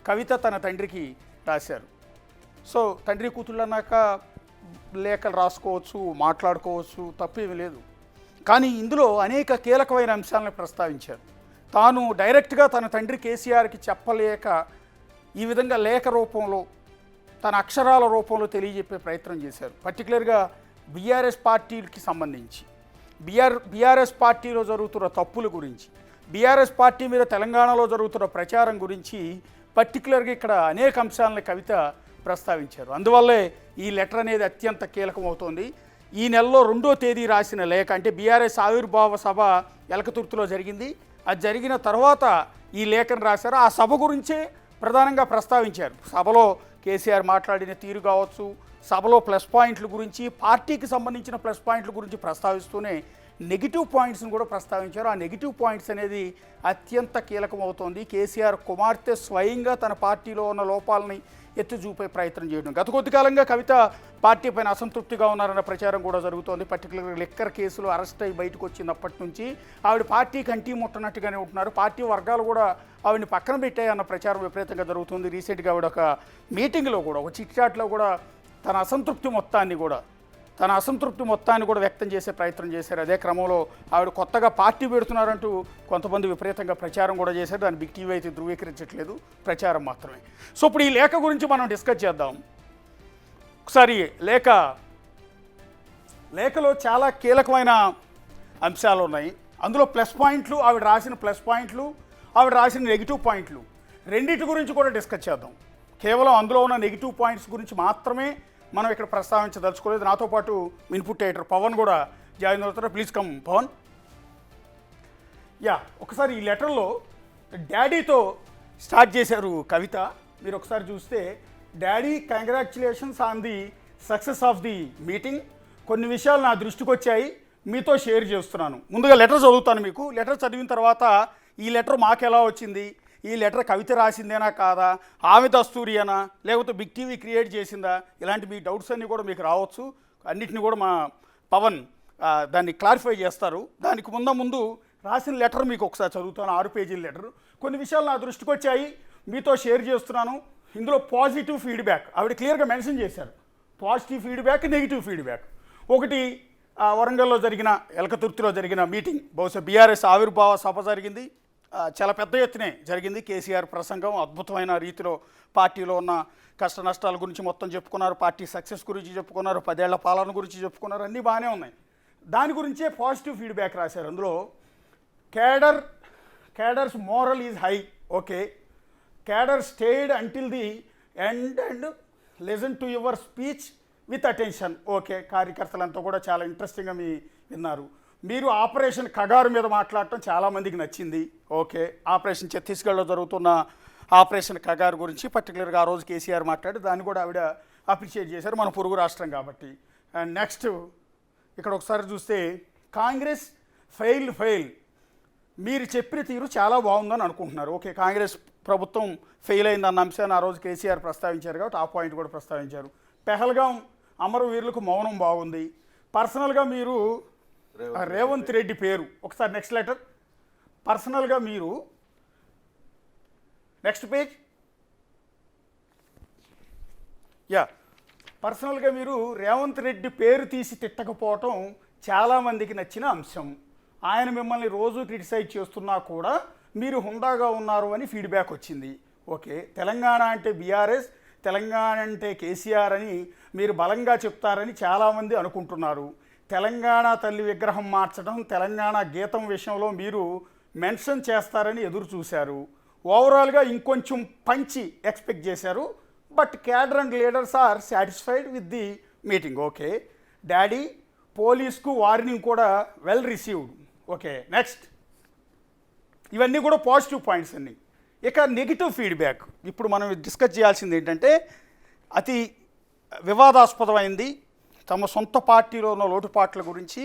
కవిత తన తండ్రికి రాశారు. సో తండ్రి కూతుళ్ళు అన్నాక లేఖలు రాసుకోవచ్చు, మాట్లాడుకోవచ్చు, తప్పేమీ లేదు. కానీ ఇందులో అనేక కీలకమైన అంశాలను ప్రస్తావించారు. తాను డైరెక్ట్గా తన తండ్రి కేసీఆర్కి చెప్పలేక ఈ విధంగా లేఖ రూపంలో తన అక్షరాల రూపంలో తెలియజెప్పే ప్రయత్నం చేశారు. పర్టికులర్గా బీఆర్ఎస్ పార్టీకి సంబంధించి బీఆర్ఎస్ పార్టీలో జరుగుతున్న తప్పుల గురించి, బీఆర్ఎస్ పార్టీ మీద తెలంగాణలో జరుగుతున్న ప్రచారం గురించి పర్టికులర్గా ఇక్కడ అనేక అంశాలను కవిత ప్రస్తావించారు. అందువల్లే ఈ లెటర్ అనేది అత్యంత కీలకమవుతోంది. ఈ నెలలో 2వ తేదీ రాసిన లేఖ, అంటే బీఆర్ఎస్ ఆవిర్భావ సభ ఎలకతుర్తిలో జరిగింది. అది జరిగిన తర్వాత ఈ లేఖను రాశారు. ఆ సభ గురించే ప్రధానంగా ప్రస్తావించారు. సభలో కేసీఆర్ మాట్లాడిన తీరు కావచ్చు, సభలో ప్లస్ పాయింట్ల గురించి, పార్టీకి సంబంధించిన ప్లస్ పాయింట్ల గురించి ప్రస్తావిస్తూనే నెగిటివ్ పాయింట్స్ని కూడా ప్రస్తావించారు. ఆ నెగిటివ్ పాయింట్స్ అనేది అత్యంత కీలకమవుతోంది. కేసీఆర్ కుమార్తె స్వయంగా తన పార్టీలో ఉన్న లోపాలని ఎత్తి చూపే ప్రయత్నం చేయడం. గత కొద్ది కాలంగా కవిత పార్టీ పైన అసంతృప్తిగా ఉన్నారన్న ప్రచారం కూడా జరుగుతోంది. పర్టికులర్గా లిక్కర్ కేసులో అరెస్ట్ అయ్యి బయటకు వచ్చినప్పటి నుంచి ఆవిడ పార్టీ కంటి ముట్టనట్టుగానే ఉంటున్నారు. పార్టీ వర్గాలు కూడా ఆవిడని పక్కన పెట్టాయన్న ప్రచారం విపరీతంగా జరుగుతుంది. రీసెంట్గా ఆవిడ ఒక మీటింగ్లో కూడా, ఒక చిట్ చాట్లో కూడా తన అసంతృప్తి మొత్తాన్ని కూడా వ్యక్తం చేసే ప్రయత్నం చేశారు. అదే క్రమంలో ఆవిడ కొత్తగా పార్టీ పెడుతున్నారంటూ కొంతమంది విపరీతంగా ప్రచారం కూడా చేశారు. దాన్ని బిగ్ టీవీ అయితే ధృవీకరించట్లేదు, ప్రచారం మాత్రమే. సో ఇప్పుడు ఈ లేఖ గురించి మనం డిస్కస్ చేద్దాం. ఒకసారి లేఖలో చాలా కీలకమైన అంశాలు ఉన్నాయి. అందులో ప్లస్ పాయింట్లు, ఆవిడ రాసిన ప్లస్ పాయింట్లు, ఆవిడ రాసిన నెగిటివ్ పాయింట్లు, రెండింటి గురించి కూడా డిస్కస్ చేద్దాం. కేవలం అందులో ఉన్న నెగిటివ్ పాయింట్స్ గురించి మాత్రమే మనం ఇక్కడ ప్రస్తావించదలుచుకోలేదు. నాతో పాటు ఇన్పుట్ ఎడిటర్ పవన్ కూడా జాయిన్ అవుతారు. Please come Pawan. ఒకసారి ఈ లెటర్లో డాడీతో స్టార్ట్ చేశారు కవిత. మీరు ఒకసారి చూస్తే, daddy congratulations on the success of the meeting. కొన్ని విషయాలు నా దృష్టికి వచ్చాయి, మీతో షేర్ చేస్తున్నాను. ముందుగా లెటర్ చదువుతాను మీకు. లెటర్ చదివిన తర్వాత ఈ లెటర్ మాకు ఎలా వచ్చింది, ఈ లెటర్ కవిత రాసిందేనా కాదా, ఆమె దస్తూరియేనా, లేకపోతే బిగ్ టీవీ క్రియేట్ చేసిందా, ఇలాంటి మీ డౌట్స్ అన్నీ కూడా మీకు రావచ్చు. అన్నిటిని కూడా మా పవన్ దాన్ని క్లారిఫై చేస్తారు. దానికి ముందు రాసిన లెటర్ మీకు ఒకసారి చదువుతాను. 6 పేజీల లెటర్. కొన్ని విషయాలు నా దృష్టికి వచ్చాయి, మీతో షేర్ చేస్తున్నాను. ఇందులో పాజిటివ్ ఫీడ్బ్యాక్ ఆవిడ క్లియర్గా మెన్షన్ చేశారు. Positive feedback, negative feedback. ఒకటి, వరంగల్లో జరిగిన, ఎలకతుర్తిలో జరిగిన మీటింగ్, బహుశా బీఆర్ఎస్ ఆవిర్భావ సభ జరిగింది, చాలా పెద్ద ఎత్తునే జరిగింది. కేసీఆర్ ప్రసంగం అద్భుతమైన రీతిలో పార్టీలో ఉన్న కష్ట నష్టాల గురించి మొత్తం చెప్పుకున్నారు, పార్టీ సక్సెస్ గురించి చెప్పుకున్నారు, 10 ఏళ్ల పాలన గురించి చెప్పుకున్నారు, అన్నీ బాగానే ఉన్నాయి. దాని గురించే పాజిటివ్ ఫీడ్బ్యాక్ రాశారు. అందులో cadres morale is high, okay. Cadre stayed until the end and listen to your speech with attention, okay. కార్యకర్తలంతా కూడా చాలా ఇంట్రెస్టింగ్గా విన్నారు. మీరు ఆపరేషన్ కగారు మీద మాట్లాడటం చాలామందికి నచ్చింది, ఓకే. ఆపరేషన్ ఛత్తీస్గఢ్లో జరుగుతున్న ఆపరేషన్ కగారు గురించి పర్టికులర్గా ఆ రోజు కేసీఆర్ మాట్లాడి దాన్ని కూడా ఆవిడ అప్రిషియేట్ చేశారు, మన పొరుగు రాష్ట్రం కాబట్టి. అండ్ నెక్స్ట్ ఇక్కడ ఒకసారి చూస్తే, కాంగ్రెస్ ఫెయిల్, మీరు చెప్పిన తీరు చాలా బాగుందని అనుకుంటున్నారు, ఓకే. కాంగ్రెస్ ప్రభుత్వం ఫెయిల్ అయిందన్న అంశాన్ని ఆ రోజు కేసీఆర్ ప్రస్తావించారు కాబట్టి ఆ పాయింట్ కూడా ప్రస్తావించారు. పెహల్గాం అమరవీరులకు మౌనం బాగుంది. పర్సనల్గా మీరు రేవంత్ రెడ్డి పేరు, ఒకసారి నెక్స్ట్ లెటర్. పర్సనల్గా మీరు, నెక్స్ట్ పేజ్, పర్సనల్గా మీరు రేవంత్ రెడ్డి పేరు తీసి తిట్టకపోవటం చాలామందికి నచ్చిన అంశం. ఆయన మిమ్మల్ని రోజు క్రిటిసైజ్ చేస్తున్నా కూడా మీరు హుందాగా ఉన్నారు అని ఫీడ్బ్యాక్ వచ్చింది, ఓకే. తెలంగాణ అంటే బీఆర్ఎస్, తెలంగాణ అంటే కేసీఆర్ అని మీరు బలంగా చెప్తారని చాలామంది అనుకుంటున్నారు. తెలంగాణ తల్లి విగ్రహం మార్చడం, తెలంగాణ గీతం విషయంలో మీరు మెన్షన్ చేస్తారని ఎదురు చూశారు. ఓవరాల్గా ఇంకొంచెం పంచి ఎక్స్పెక్ట్ చేశారు. But cadre and leaders are satisfied with the meeting, okay. Daddy, పోలీస్కు వార్నింగ్ కూడా వెల్ రిసీవ్డ్, ఓకే. నెక్స్ట్, ఇవన్నీ కూడా పాజిటివ్ పాయింట్స్ అన్నీ. ఇక నెగిటివ్ ఫీడ్బ్యాక్ ఇప్పుడు మనం డిస్కస్ చేయాల్సింది ఏంటంటే, అతి వివాదాస్పదమైంది తమ సొంత పార్టీలో ఉన్న లోటుపాట్ల గురించి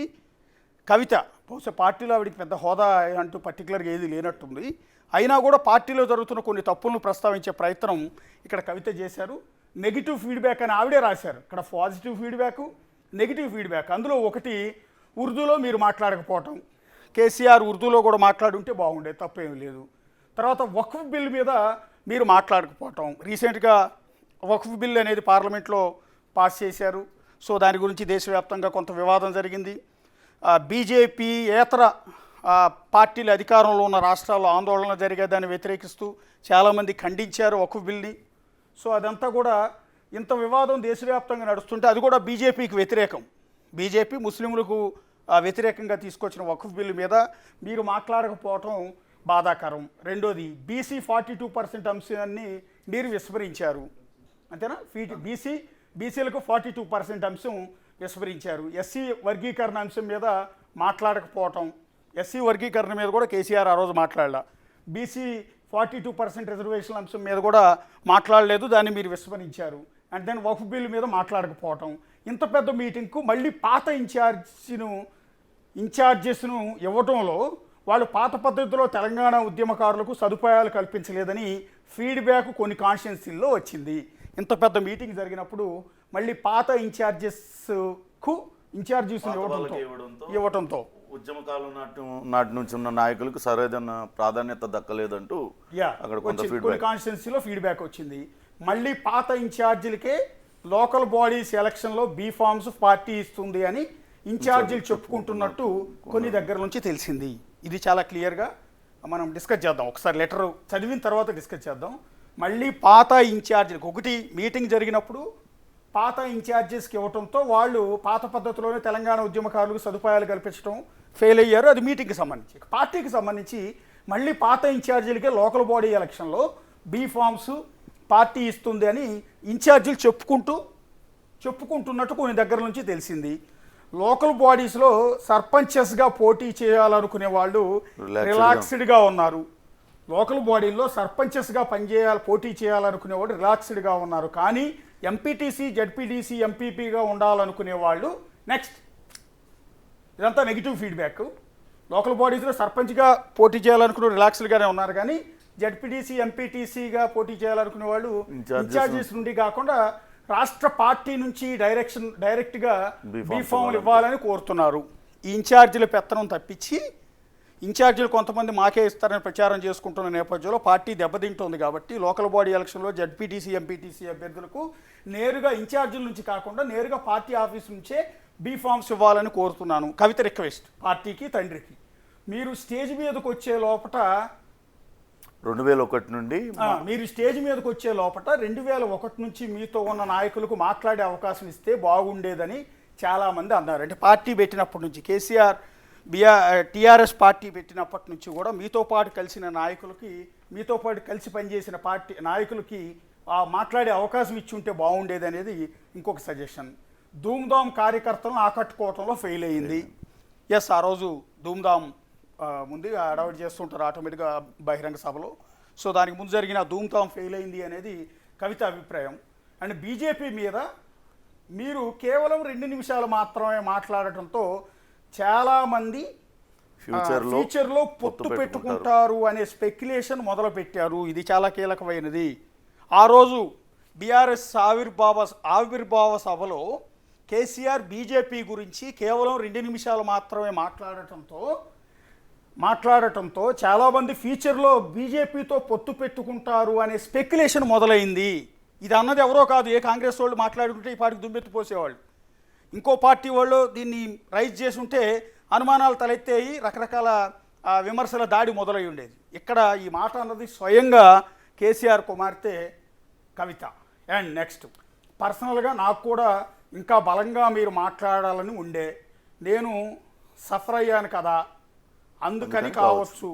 కవిత, బహుశా పార్టీలో ఆవిడికి పెద్ద హోదా అంటూ పర్టికులర్గా ఏది లేనట్టుంది, అయినా కూడా పార్టీలో జరుగుతున్న కొన్ని తప్పులను ప్రస్తావించే ప్రయత్నం ఇక్కడ కవిత చేశారు. నెగిటివ్ ఫీడ్బ్యాక్ అని ఆవిడే రాశారు. ఇక్కడ పాజిటివ్ ఫీడ్బ్యాక్, నెగిటివ్ ఫీడ్బ్యాక్. అందులో ఒకటి, ఉర్దూలో మీరు మాట్లాడకపోవటం. కేసీఆర్ ఉర్దూలో కూడా మాట్లాడుంటే బాగుండేది, తప్పేమీ లేదు. తర్వాత వక్ఫ్ బిల్ మీద మీరు మాట్లాడకపోవటం. రీసెంట్గా వక్ఫ్ బిల్ అనేది పార్లమెంట్లో పాస్ చేశారు. సో దాని గురించి దేశవ్యాప్తంగా కొంత వివాదం జరిగింది. బీజేపీ ఏతర పార్టీలు అధికారంలో ఉన్న రాష్ట్రాల్లో ఆందోళన జరిగేదాన్ని వ్యతిరేకిస్తూ చాలామంది ఖండించారు వక్ఫ్ బిల్ని. సో అదంతా కూడా ఇంత వివాదం దేశవ్యాప్తంగా నడుస్తుంటే అది కూడా బీజేపీకి వ్యతిరేకం. బీజేపీ ముస్లింలకు వ్యతిరేకంగా తీసుకొచ్చిన వక్ఫ్ బిల్లు మీద మీరు మాట్లాడకపోవటం బాధాకరం. రెండోది బీసీ 42% అంశాన్ని మీరు విస్మరించారు, అంతేనా? బీసీలకు 42% అంశం విస్మరించారు. ఎస్సీ వర్గీకరణ అంశం మీద మాట్లాడకపోవటం, ఎస్సీ వర్గీకరణ మీద కూడా కేసీఆర్ ఆ రోజు మాట్లాడలా. బీసీ 42% రిజర్వేషన్ అంశం మీద కూడా మాట్లాడలేదు, దాన్ని మీరు విస్మరించారు. అండ్ దెన్ వక్ఫ్ బిల్ మీద మాట్లాడకపోవటం. ఇంత పెద్ద మీటింగ్కు మళ్ళీ పాత ఇన్ఛార్జెస్ను ఇవ్వడంలో వాళ్ళు పాత పద్ధతిలో తెలంగాణ ఉద్యమకారులకు సదుపాయాలు కల్పించలేదని ఫీడ్బ్యాక్ కొన్ని కాన్స్టిట్యున్సీల్లో వచ్చింది. ఇంత పెద్ద మీటింగ్ జరిగినప్పుడు మళ్ళీ పాత ఇన్ఛార్జెస్కు ఇన్ఛార్జెస్ను ఇవ్వడంతో ఉద్యమకాలం నాటి నుంచి ఉన్న నాయకులకు సరైన ప్రాధాన్యత దక్కలేదంటూ అక్కడ కొన్ని కాన్స్టిట్యున్సీలో ఫీడ్బ్యాక్ వచ్చింది. మళ్ళీ పాత ఇన్ఛార్జీలకే లోకల్ బాడీస్ ఎలక్షన్లో బీఫామ్స్ పార్టీ ఇస్తుంది అని ఇన్ఛార్జీలు చెప్పుకుంటున్నట్టు కొన్ని దగ్గర నుంచి తెలిసింది. ఇది చాలా క్లియర్గా మనం డిస్కస్ చేద్దాం. ఒకసారి లెటర్ చదివిన తర్వాత డిస్కస్ చేద్దాం. మళ్ళీ పాత ఇన్ఛార్జీలకు ఒకటి మీటింగ్ జరిగినప్పుడు పాత ఇన్ఛార్జెస్కి ఇవ్వడంతో వాళ్ళు పాత పద్ధతిలోనే తెలంగాణ ఉద్యమకారులకు సదుపాయాలు కల్పించడం ఫెయిల్ అయ్యారు. అది మీటింగ్కి సంబంధించి. పార్టీకి సంబంధించి మళ్ళీ పాత ఇన్ఛార్జీలకే లోకల్ బాడీ ఎలక్షన్లో బీఫామ్స్ పార్టీ ఇస్తుంది అని ఇన్ఛార్జీలు చెప్పుకుంటున్నట్టు కొన్ని దగ్గర నుంచి తెలిసింది. లోకల్ బాడీస్లో సర్పంచెస్గా పోటీ చేయాలనుకునే వాళ్ళు రిలాక్స్డ్గా ఉన్నారు. లోకల్ బాడీల్లో సర్పంచెస్గా పోటీ చేయాలనుకునేవాడు రిలాక్స్డ్గా ఉన్నారు. కానీ ఎంపీటీసీ, జడ్పీటీసీ, ఎంపీపీగా ఉండాలనుకునే వాళ్ళు నెక్స్ట్. ఇదంతా నెగిటివ్ ఫీడ్బ్యాక్. లోకల్ బాడీస్లో సర్పంచ్గా పోటీ చేయాలనుకునే రిలాక్స్డ్గానే ఉన్నారు, కానీ జడ్పీటీసీ, ఎంపీటీసీగా పోటీ చేయాలనుకునే వాళ్ళు ఇన్ఛార్జెస్ నుండి కాకుండా రాష్ట్ర పార్టీ నుంచి డైరెక్ట్గా బీఫామ్లు ఇవ్వాలని కోరుతున్నారు. ఈ ఇన్ఛార్జీల పెత్తనం తప్పించి ఇన్ఛార్జీలు కొంతమంది మాకే ఇస్తారని ప్రచారం చేసుకుంటున్న నేపథ్యంలో పార్టీ దెబ్బతింటోంది. కాబట్టి లోకల్ బాడీ ఎలక్షన్లో జడ్పీటీసీ, ఎంపీటీసీ అభ్యర్థులకు నేరుగా ఇన్ఛార్జీల నుంచి కాకుండా నేరుగా పార్టీ ఆఫీస్ నుంచే బీఫామ్స్ ఇవ్వాలని కోరుతున్నాను. కవిత రిక్వెస్ట్ పార్టీకి, తండ్రికి. మీరు స్టేజ్ మీదకి వచ్చే లోపల 2001 నుండి మీరు స్టేజ్ మీదకి వచ్చే లోపల 2001 నుంచి మీతో ఉన్న నాయకులకు మాట్లాడే అవకాశం ఇస్తే బాగుండేదని చాలామంది అన్నారు. అంటే పార్టీ పెట్టినప్పటి నుంచి కేసీఆర్ టీఆర్ఎస్ పార్టీ పెట్టినప్పటి నుంచి కూడా మీతో పాటు కలిసిన నాయకులకి, మీతో పాటు కలిసి పనిచేసిన పార్టీ నాయకులకి మాట్లాడే అవకాశం ఇచ్చి ఉంటే బాగుండేది అనేది ఇంకొక సజెషన్. ధూమ్ధామ్ కార్యకర్తలను ఆకట్టుకోవడంలో ఫెయిల్ అయ్యింది. ఎస్, ఆ రోజు ధూమ్ధామ్ ముందు అడౌట్ చేస్తుంటారు ఆటోమేటిక్గా బహిరంగ సభలో. సో దానికి ముందు జరిగిన ధూమ్ధామ్ ఫెయిల్ అయింది అనేది కవిత అభిప్రాయం. అండ్ బీజేపీ మీద మీరు కేవలం 2 నిమిషాలు మాత్రమే మాట్లాడటంతో చాలామంది ఫ్యూచర్లో పొత్తు పెట్టుకుంటారు అనే స్పెక్యులేషన్ మొదలుపెట్టారు. ఇది చాలా కీలకమైనది. ఆ రోజు బీఆర్ఎస్ ఆవిర్భావ సభలో కేసీఆర్ బీజేపీ గురించి కేవలం 2 నిమిషాలు మాత్రమే మాట్లాడటంతో చాలామంది ఫ్యూచర్లో బీజేపీతో పొత్తు పెట్టుకుంటారు అనే స్పెక్యులేషన్ మొదలైంది. ఇది అన్నది ఎవరో కాదు, ఏ కాంగ్రెస్ వాళ్ళు మాట్లాడుకుంటే ఈ పార్టీకి దుమ్మెత్తి పోసేవాళ్ళు. ఇంకో పార్టీ వాళ్ళు దీన్ని రైజ్ చేసి ఉంటే అనుమానాలు తలెత్తాయి, రకరకాల విమర్శల దాడి మొదలై ఉండేది. ఇక్కడ ఈ మాట అన్నది స్వయంగా కేసీఆర్ కుమార్తె కవిత. అండ్ నెక్స్ట్, పర్సనల్గా నాకు కూడా ఇంకా బలంగా మీరు మాట్లాడాలని ఉండే, నేను సఫర్ అయ్యాను కదా అందుకని కావచ్చు,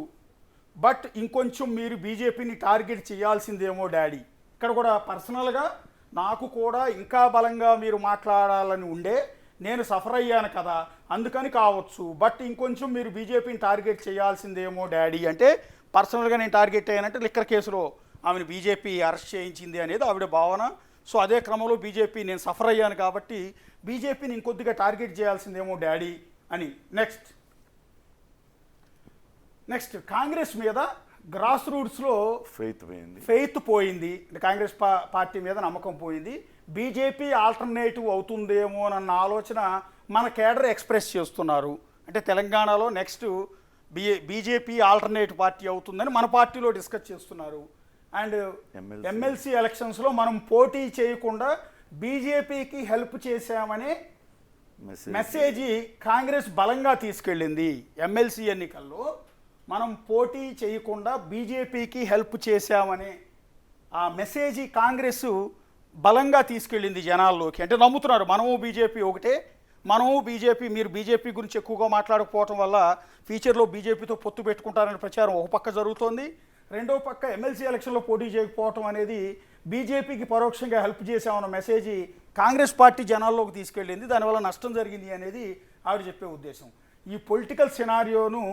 బట్ ఇంకొంచెం మీరు బీజేపీని టార్గెట్ చేయాల్సిందేమో డాడీ. ఇక్కడ కూడా పర్సనల్గా నాకు కూడా ఇంకా బలంగా మీరు మాట్లాడాలని ఉండే, నేను సఫర్ అయ్యాను కదా అందుకని కావచ్చు, బట్ ఇంకొంచెం మీరు బీజేపీని టార్గెట్ చేయాల్సిందేమో డాడీ. అంటే పర్సనల్గా నేను టార్గెట్ అయ్యానంటే లిక్కర్ కేసులో ఆమెను బీజేపీ అరెస్ట్ చేయించింది అనేది ఆవిడ భావన. సో అదే క్రమంలో బీజేపీ నేను సఫర్ అయ్యాను కాబట్టి బీజేపీని ఇంకొద్దిగా టార్గెట్ చేయాల్సిందేమో డాడీ అని. నెక్స్ట్ కాంగ్రెస్ మీద గ్రాస్ రూట్స్లో ఫెయిత్ పోయింది. కాంగ్రెస్ పార్టీ మీద నమ్మకం పోయింది. బీజేపీ ఆల్టర్నేటివ్ అవుతుందేమో అన్న ఆలోచన మన కేడర్ ఎక్స్ప్రెస్ చేస్తున్నారు. అంటే తెలంగాణలో నెక్స్ట్ బీజేపీ ఆల్టర్నేటివ్ పార్టీ అవుతుందని మన పార్టీలో డిస్కస్ చేస్తున్నారు. అండ్ ఎమ్మెల్సీ ఎలక్షన్స్లో మనం పోటీ చేయకుండా బీజేపీకి హెల్ప్ చేశామనే మెసేజ్ కాంగ్రెస్ బలంగా తీసుకెళ్ళింది. ఎమ్మెల్సీ ఎన్నికల్లో మనం పోటీ చేయకుండా బీజేపీకి హెల్ప్ చేశామనే ఆ మెసేజ్ కాంగ్రెస్ బలంగా తీసుకెళ్ళింది జనాల్లోకి. అంటే నమ్ముతున్నారు మనము బీజేపీ ఒకటే, మనము బీజేపీ, మీరు బీజేపీ గురించి ఎక్కువగా మాట్లాడకపోవటం వల్ల ఫ్యూచర్లో బీజేపీతో పొత్తు పెట్టుకుంటారనే ప్రచారం ఒక పక్క జరుగుతోంది. రెండో పక్క ఎమ్మెల్సీ ఎలక్షన్లో పోటీ చేయకపోవటం అనేది బీజేపీకి పరోక్షంగా హెల్ప్ చేసామన్న మెసేజ్ కాంగ్రెస్ పార్టీ జనాల్లోకి తీసుకెళ్ళింది. దానివల్ల నష్టం జరిగింది అనేది ఆవిడ చెప్పే ఉద్దేశం. ఈ పొలిటికల్ సినారియోను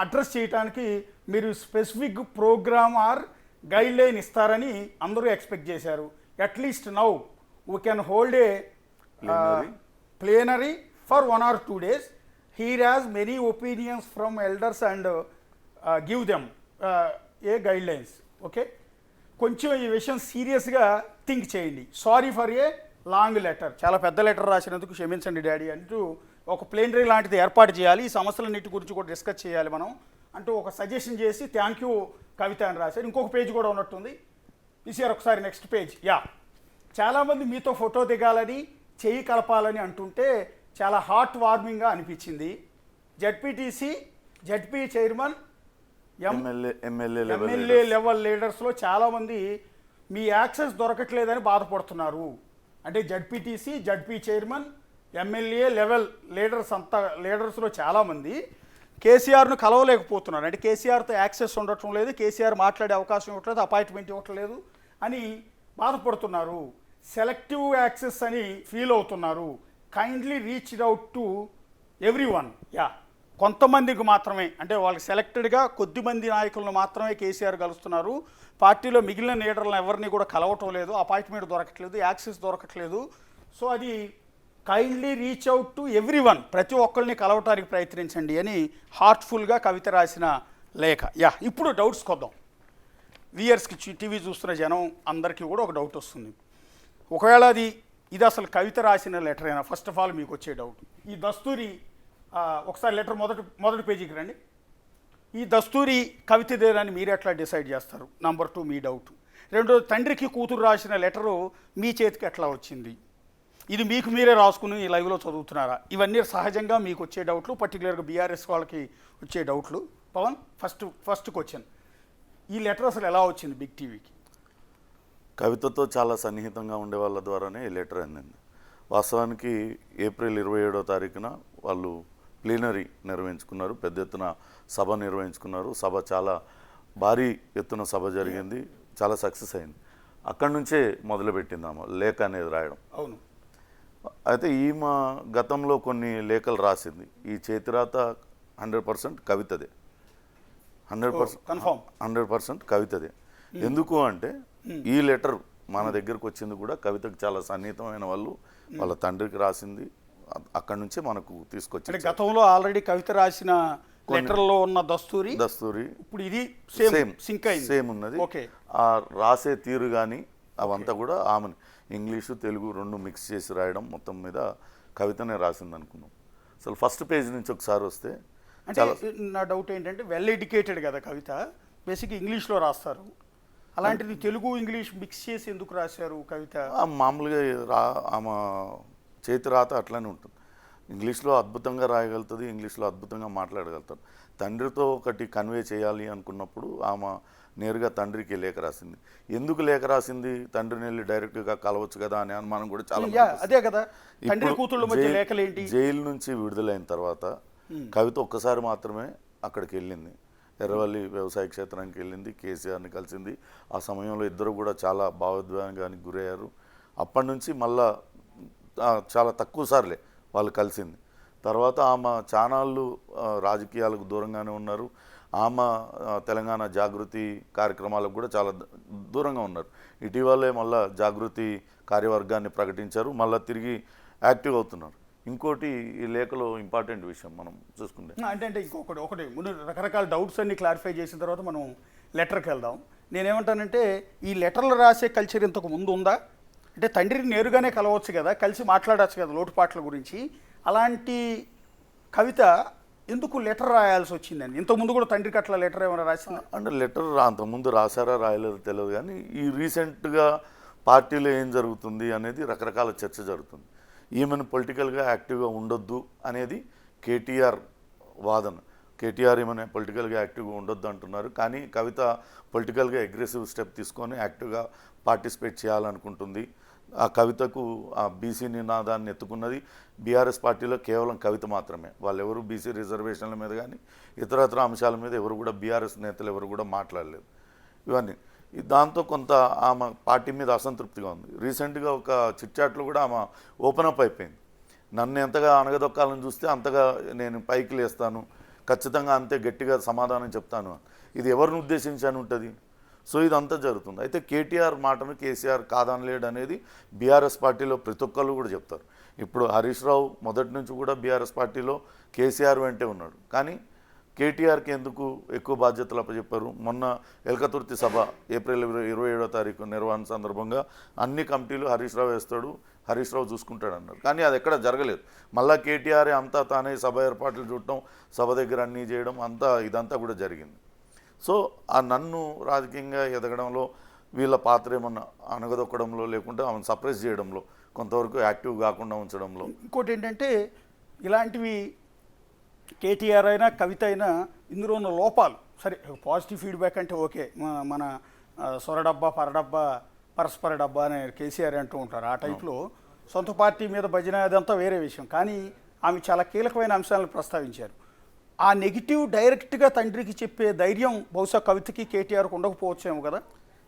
అడ్రస్ చేయడానికి మీరు specific programme or guideline ఇస్తారని అందరూ ఎక్స్పెక్ట్ చేశారు. At least now we can hold a plenary for 1 or 2 days. He has many opinions from elders and give them a guidelines. Okay, కొంచెం ఈ విషయం సీరియస్గా థింక్ చేయండి. Sorry for a long letter, చాలా పెద్ద లెటర్ రాసినందుకు క్షమించండి డాడీ అంటూ ఒక ప్లేనరీ లాంటిది ఏర్పాటు చేయాలి. ఈ సమస్యలన్నిటి గురించి కూడా డిస్కస్ చేయాలి మనం అంటూ ఒక సజెషన్ చేసి థ్యాంక్ యూ కవిత అని రాశారు. ఇంకొక పేజ్ కూడా ఉన్నట్టుంది, తీసారు ఒకసారి నెక్స్ట్ పేజ్. చాలామంది మీతో ఫోటో దిగాలని, చెయ్యి కలపాలని అంటుంటే చాలా హార్ట్ వార్మింగ్గా అనిపించింది. జడ్పీ చైర్మన్, ఎమ్మెల్యే లెవెల్ లీడర్స్లో చాలామంది మీ యాక్సెస్ దొరకట్లేదని బాధపడుతున్నారు. అంటే జడ్పీ చైర్మన్, ఎమ్మెల్యే లెవెల్ లీడర్స్లో చాలామంది కేసీఆర్ను కలవలేకపోతున్నారు. అంటే కేసీఆర్తో యాక్సెస్ ఉండటం లేదు, కేసీఆర్ మాట్లాడే అవకాశం ఇవ్వట్లేదు, అపాయింట్మెంట్ ఇవ్వట్లేదు అని బాధపడుతున్నారు. సెలెక్టివ్ యాక్సెస్ అని ఫీల్ అవుతున్నారు. Kindly reached out to everyone. కొంతమందికి మాత్రమే, అంటే వాళ్ళకి సెలెక్టెడ్గా కొద్దిమంది నాయకులను మాత్రమే కేసీఆర్ కలుస్తున్నారు. పార్టీలో మిగిలిన లీడర్లను ఎవరిని కూడా కలవటం లేదు, అపాయింట్మెంట్ దొరకట్లేదు, యాక్సెస్ దొరకట్లేదు. సో అది kindly reach out to everyone, ప్రతి ఒక్కరిని కలవటానికి ప్రయత్నించండి అని హార్ట్ఫుల్గా కవిత రాసిన లేఖ. ఇప్పుడు డౌట్స్ కొద్దాం. వ్యూయర్స్కి, టీవీ చూస్తున్న జనం అందరికీ కూడా ఒక డౌట్ వస్తుంది. ఒకవేళ ఇది అసలు కవిత రాసిన లెటర్ అయినా, ఫస్ట్ ఆఫ్ ఆల్ మీకు వచ్చే డౌట్, ఈ దస్తూరి ఒకసారి లెటర్ మొదటి పేజీకి రండి. ఈ దస్తూరి కవితదేనని మీరు ఎట్లా డిసైడ్ చేస్తారు? నంబర్ 2 మీ డౌట్. రెండోది, తండ్రికి కూతురు రాసిన లెటరు మీ చేతికి ఎట్లా వచ్చింది? ఇది మీకు మీరే రాసుకుని ఈ లైవ్లో చదువుతున్నారా? ఇవన్నీ సహజంగా మీకు వచ్చే డౌట్లు, పర్టికులర్గా బీఆర్ఎస్ వాళ్ళకి వచ్చే డౌట్లు. పవన్, ఫస్ట్ క్వశ్చన్, ఈ లెటర్ అసలు ఎలా వచ్చింది బిగ్ టీవీకి? కవితతో చాలా సన్నిహితంగా ఉండే వాళ్ళ ద్వారానే ఈ లెటర్ అందింది. వాస్తవానికి ఏప్రిల్ 27వ తారీఖున వాళ్ళు ప్లీనరీ నిర్వహించుకున్నారు, పెద్ద ఎత్తున సభ నిర్వహించుకున్నారు. సభ చాలా భారీ ఎత్తున సభ జరిగింది, చాలా సక్సెస్ అయింది. అక్కడి నుంచే మొదలుపెట్టింది ఆమె లేఖ అనేది రాయడం. అవును. అయితే ఈమె గతంలో కొన్ని లేఖలు రాసింది. ఈ చేతిరాత 100% కవితదే, 100% కవితదే. ఎందుకు అంటే ఈ లెటర్ మన దగ్గరకు వచ్చింది కూడా కవితకు చాలా సన్నిహితమైన వాళ్ళు, వాళ్ళ తండ్రికి రాసింది. అక్కడి నుంచే మనకు తీసుకొచ్చి, గతంలో ఆల్రెడీ కవిత రాసిన లెటర్లో ఉన్న దస్తూరి ఇప్పుడు ఇది సేమ్ ఉన్నది. ఆ రాసే తీరు కానీ అవంతా కూడా ఆమెను ఇంగ్లీషు తెలుగు రెండు మిక్స్ చేసి రాయడం, మొత్తం మీద కవితనే రాసింది అనుకున్నాం. అసలు ఫస్ట్ పేజ్ నుంచి ఒకసారి వస్తే, అంటే నా డౌట్ ఏంటంటే వెల్ ఎడ్యుకేటెడ్ కదా కవిత, బేసిక్ ఇంగ్లీష్లో రాస్తారు, అలాంటిది తెలుగు ఇంగ్లీష్ మిక్స్ చేసి ఎందుకు రాశారు కవిత? మామూలుగా ఆమె చేతి రాత అట్లనే ఉంటుంది. ఇంగ్లీష్లో అద్భుతంగా రాయగలుగుతుంది, ఇంగ్లీష్లో అద్భుతంగా మాట్లాడగలుగుతారు. తండ్రితో ఒకటి కన్వే చేయాలి అనుకున్నప్పుడు ఆమె నేరుగా తండ్రికి లేఖ రాసింది. ఎందుకు లేఖ రాసింది? తండ్రిని వెళ్ళి డైరెక్ట్గా కలవచ్చు కదా అనే అనుమానం కూడా చాలా. అదే కదా, తండ్రి కూతుళ్ళ మధ్య లేఖలేంటి? జైలు నుంచి విడుదలైన తర్వాత కవిత ఒక్కసారి మాత్రమే అక్కడికి వెళ్ళింది, ఎర్రవల్లి వ్యవసాయ క్షేత్రానికి వెళ్ళింది, కేసీఆర్ని కలిసింది. ఆ సమయంలో ఇద్దరు కూడా చాలా భావోద్వేగానికి గురయ్యారు. అప్పటి నుంచి మళ్ళా చాలా తక్కువ సార్లే వాళ్ళు కలిసింది. తర్వాత ఆమె చానాళ్ళు రాజకీయాలకు దూరంగానే ఉన్నారు. ఆమె తెలంగాణ జాగృతి కార్యక్రమాలకు కూడా చాలా దూరంగా ఉన్నారు. ఇటీవలే మళ్ళా జాగృతి కార్యవర్గాన్ని ప్రకటించారు, మళ్ళీ తిరిగి యాక్టివ్ అవుతున్నారు. ఇంకోటి ఈ లేఖలో ఇంపార్టెంట్ విషయం మనం చూసుకుంటే, అంటే ఒకటి ముందు రకరకాల డౌట్స్ అన్ని క్లారిఫై చేసిన తర్వాత మనం లెటర్కి వెళ్దాం. నేనేమంటానంటే, ఈ లెటర్లు రాసే కల్చర్ ఇంతకు ముందు ఉందా? అంటే తండ్రిని నేరుగానే కలవచ్చు కదా, కలిసి మాట్లాడవచ్చు కదా లోటుపాట్ల గురించి. అలాంటి కవిత ఎందుకు లెటర్ రాయాల్సి వచ్చిందండి? ఇంతకుముందు కూడా తండ్రికి అట్లా లెటర్ ఏమైనా రాసిందా? అంటే లెటర్ అంతకుముందు రాశారా రాయలేదో తెలియదు, కానీ ఈ రీసెంట్గా పార్టీలో ఏం జరుగుతుంది అనేది రకరకాల చర్చ జరుగుతుంది. ఈమెను పొలిటికల్గా యాక్టివ్గా ఉండొద్దు అనేది కేటీఆర్ వాదన. కేటీఆర్ ఏమైనా పొలిటికల్గా యాక్టివ్గా ఉండొద్దు అంటున్నారు, కానీ కవిత పొలిటికల్గా అగ్రెసివ్ స్టెప్ తీసుకొని యాక్టివ్గా పార్టిసిపేట్ చేయాలనుకుంటుంది. ఆ కవితకు ఆ బీసీ నినాదాన్ని ఎత్తుకున్నది బీఆర్ఎస్ పార్టీలో కేవలం కవిత మాత్రమే. వాళ్ళు ఎవరు బీసీ రిజర్వేషన్ల మీద కానీ ఇతరత్ర అంశాల మీద ఎవరు కూడా బీఆర్ఎస్ నేతలు ఎవరు కూడా మాట్లాడలేదు. ఇవన్నీ దాంతో కొంత ఆమె పార్టీ మీద అసంతృప్తిగా ఉంది. రీసెంట్గా ఒక చిట్చాట్లో కూడా ఆమె ఓపెన్ అప్ అయిపోయింది. నన్ను ఎంతగా అణగదొక్కాలని చూస్తే అంతగా నేను పైకి లేస్తాను, ఖచ్చితంగా అంతే గట్టిగా సమాధానం చెప్తాను. ఇది ఎవరిని ఉద్దేశించి అని ఉంటుంది. సో ఇదంతా జరుగుతుంది. అయితే కేటీఆర్ మాటను కేసీఆర్ కాదనలేడు అనేది బీఆర్ఎస్ పార్టీలో ప్రతి ఒక్కళ్ళు కూడా చెప్తారు. ఇప్పుడు హరీష్ రావు మొదటి నుంచి కూడా బీఆర్ఎస్ పార్టీలో కేసీఆర్ వెంటే ఉన్నాడు, కానీ కేటీఆర్కి ఎందుకు ఎక్కువ బాధ్యతలు అప్పచెప్పారు? మొన్న ఎల్కతుర్తి సభ ఏప్రిల్ 27వ తారీఖు నిర్వహణ సందర్భంగా అన్ని కమిటీలు హరీష్ రావు వేస్తాడు, హరీష్ రావు చూసుకుంటాడు అన్నారు, కానీ అది ఎక్కడ జరగలేదు. మళ్ళీ కేటీఆర్ అంతా తానే సభ ఏర్పాట్లు చూడటం, సభ దగ్గర అన్నీ చేయడం, ఇదంతా కూడా జరిగింది. సో ఆ నన్ను రాజకీయంగా ఎదగడంలో వీళ్ళ పాత్ర ఏమన్నా అణగదొక్కడంలో, లేకుంటే ఆమెను సప్రెస్ చేయడంలో, కొంతవరకు యాక్టివ్ కాకుండా ఉంచడంలో. ఇంకోటి ఏంటంటే ఇలాంటివి కేటీఆర్ అయినా కవిత అయినా ఇందులో ఉన్న లోపాలు, సరే పాజిటివ్ ఫీడ్బ్యాక్ అంటే ఓకే, మన సొరడబ్బా పరడబ్బా పరస్పర డబ్బా అని కేసీఆర్ అంటూ ఉంటారు. ఆ టైప్లో సొంత పార్టీ మీద భజన అదంతా వేరే విషయం, కానీ ఆమె చాలా కీలకమైన అంశాలను ప్రస్తావించారు. ఆ నెగిటివ్ డైరెక్ట్గా తండ్రికి చెప్పే ధైర్యం బహుశా కవితకి కేటీఆర్కి ఉండకపోవచ్చేమో కదా.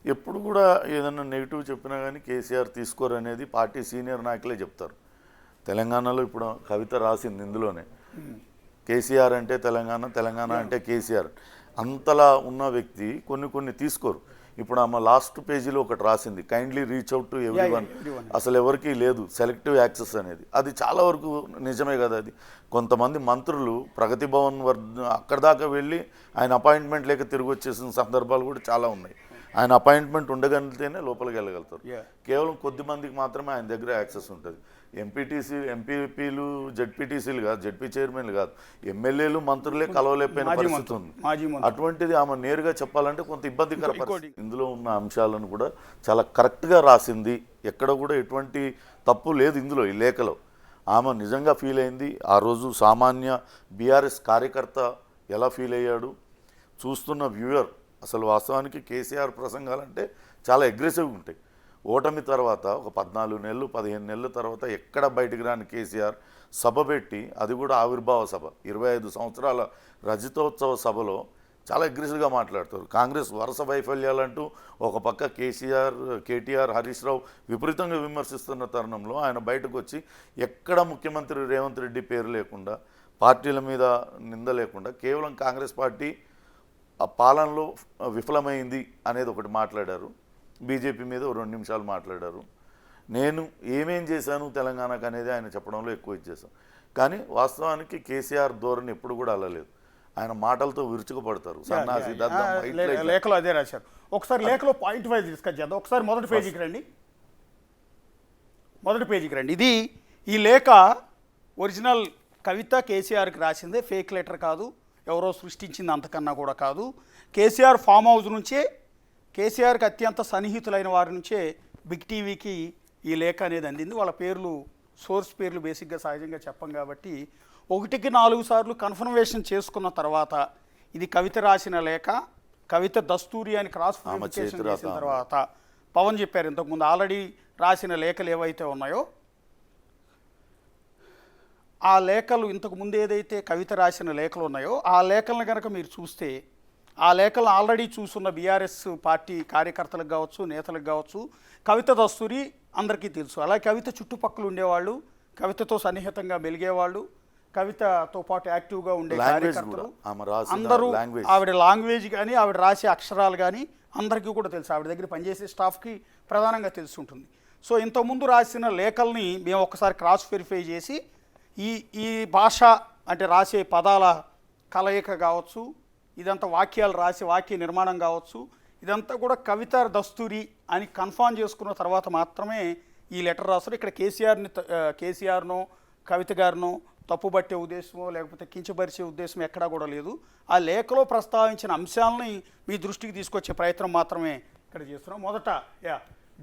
ఎప్పుడు కూడా ఏదన్నా నెగిటివ్ చెప్పినా కానీ కేసీఆర్ తీసుకోరు అనేది పార్టీ సీనియర్ నాయకులే చెప్తారు. తెలంగాణలో ఇప్పుడు కవిత రాసింది ఇందులోనే, కేసీఆర్ అంటే తెలంగాణ, తెలంగాణ అంటే కేసీఆర్. అంతలా ఉన్న వ్యక్తి కొన్ని తీసుకోరు. ఇప్పుడు ఆమె లాస్ట్ పేజీలో ఒకటి రాసింది, kindly reach out to everyone. అసలు ఎవరికి లేదు సెలెక్టివ్ యాక్సెస్ అనేది. అది చాలా వరకు నిజమే కదా. అది కొంతమంది మంత్రులు ప్రగతి భవన్ అక్కడ దాకా వెళ్ళి ఆయన అపాయింట్మెంట్ లేక తిరిగి వచ్చేసిన సందర్భాలు కూడా చాలా ఉన్నాయి. ఆయన అపాయింట్మెంట్ ఉండగలిగితేనే లోపలికి వెళ్ళగలుగుతారు. కేవలం కొద్ది మందికి మాత్రమే ఆయన దగ్గర యాక్సెస్ ఉంటుంది. ఎంపీపీలు జెడ్పీటీసీలు కాదు, జెడ్పీ చైర్మన్లు కాదు, ఎమ్మెల్యేలు మంత్రులే కలవలేకపోయిన పరిస్థితి ఉంది. అటువంటిది ఆమె నేరుగా చెప్పాలంటే కొంత ఇబ్బందికర పరిస్థితి. ఇందులో ఉన్న అంశాలను కూడా చాలా కరెక్ట్గా రాసింది, ఎక్కడ కూడా ఎటువంటి తప్పు లేదు ఇందులో. ఈ లేఖలో ఆమె నిజంగా ఫీల్ అయింది. ఆ రోజు సామాన్య బీఆర్ఎస్ కార్యకర్త ఎలా ఫీల్ అయ్యాడు, చూస్తున్న వ్యూయర్. అసలు వాస్తవానికి కేసీఆర్ ప్రసంగాలంటే చాలా అగ్రెసివ్గా ఉంటాయి. ఓటమి తర్వాత ఒక 14 నెలలు 15 నెలల తర్వాత ఎక్కడ బయటికి రాని కేసీఆర్ సభ పెట్టి, అది కూడా ఆవిర్భావ సభ, 25 సంవత్సరాల రజతోత్సవ సభలో చాలా అగ్రెసివ్గా మాట్లాడతారు. కాంగ్రెస్ వరుస వైఫల్యాలంటూ ఒక పక్క కేటీఆర్ హరీష్ రావు విపరీతంగా విమర్శిస్తున్న తరుణంలో ఆయన బయటకు వచ్చి ఎక్కడ ముఖ్యమంత్రి రేవంత్ రెడ్డి పేరు లేకుండా, పార్టీల మీద నింద లేకుండా, కేవలం కాంగ్రెస్ పార్టీ ఆ పాలనలో విఫలమైంది అనేది ఒకటి మాట్లాడారు. బీజేపీ మీద 2 నిమిషాలు మాట్లాడారు. నేను ఏమేం చేశాను తెలంగాణకు అనేది ఆయన చెప్పడంలో ఎక్కువ ఇచ్చేసాం. కానీ వాస్తవానికి కేసీఆర్ ధోరణి ఎప్పుడు కూడా అల్లలేదు. ఆయన మాటలతో విరుచుకుపడతారు. సన్నాసి లేఖలో అదే రాశారు. ఒకసారి లేఖలో పాయింట్ వైజ్ డిస్కస్ చేద్దాం. ఒకసారి మొదటి పేజీకి రండి. ఇది ఈ లేఖ ఒరిజినల్ కవిత కేసీఆర్కి రాసిందే, ఫేక్ లెటర్ కాదు, ఎవరో సృష్టించింది అంతకన్నా కూడా కాదు. కేసీఆర్ ఫామ్ హౌస్ నుంచే, కేసీఆర్కి అత్యంత సన్నిహితులైన వారి నుంచే బిగ్ టీవీకి ఈ లేఖ అనేది అందింది. వాళ్ళ పేర్లు, సోర్స్ పేర్లు బేసిక్గా సహజంగా చెప్పం కాబట్టి 1కి 4 సార్లు కన్ఫర్మేషన్ చేసుకున్న తర్వాత ఇది కవిత రాసిన లేఖ, కవిత దస్తూరి అని క్రాస్ వెరిఫికేషన్ చేసిన తర్వాత పవన్ చెప్పారు ఇంతకుముందు ఆల్రెడీ రాసిన లేఖలు ఏవైతే ఉన్నాయో ఆ లేఖలు, ఇంతకుముందు ఏదైతే కవిత రాసిన లేఖలు ఉన్నాయో ఆ లేఖలను కనుక మీరు చూస్తే, ఆ లేఖలు ఆల్రెడీ చూసున్న బీఆర్ఎస్ పార్టీ కార్యకర్తలకు కావచ్చు, నేతలకు కావచ్చు, కవిత దస్తూరి అందరికీ తెలుసు. అలాగే కవిత చుట్టుపక్కల ఉండేవాళ్ళు, కవితతో సన్నిహితంగా మెలిగేవాళ్ళు, కవితతో పాటు యాక్టివ్గా ఉండే కార్యకర్తలు అందరూ, ఆవిడ లాంగ్వేజ్ కానీ ఆవిడ రాసే అక్షరాలు కానీ అందరికీ కూడా తెలుసు. ఆవిడ దగ్గర పనిచేసే స్టాఫ్కి ప్రధానంగా తెలిసి ఉంటుంది. సో ఇంతకుముందు రాసిన లేఖల్ని మేము ఒకసారి క్రాస్ వెరిఫై చేసి ఈ భాష అంటే రాసే పదాల కలయిక కావచ్చు, ఇదంతా వాక్యాలు రాసి వాక్య నిర్మాణం కావచ్చు, ఇదంతా కూడా కవిత దస్తూరి అని కన్ఫర్మ్ చేసుకున్న తర్వాత మాత్రమే ఈ లెటర్ రాస్తారు. ఇక్కడ కేసీఆర్నో కవిత గారినో తప్పుబట్టే ఉద్దేశమో లేకపోతే కించపరిచే ఉద్దేశం ఎక్కడా కూడా లేదు. ఆ లేఖలో ప్రస్తావించిన అంశాలని మీ దృష్టికి తీసుకొచ్చే ప్రయత్నం మాత్రమే ఇక్కడ చేస్తున్నాం. మొదట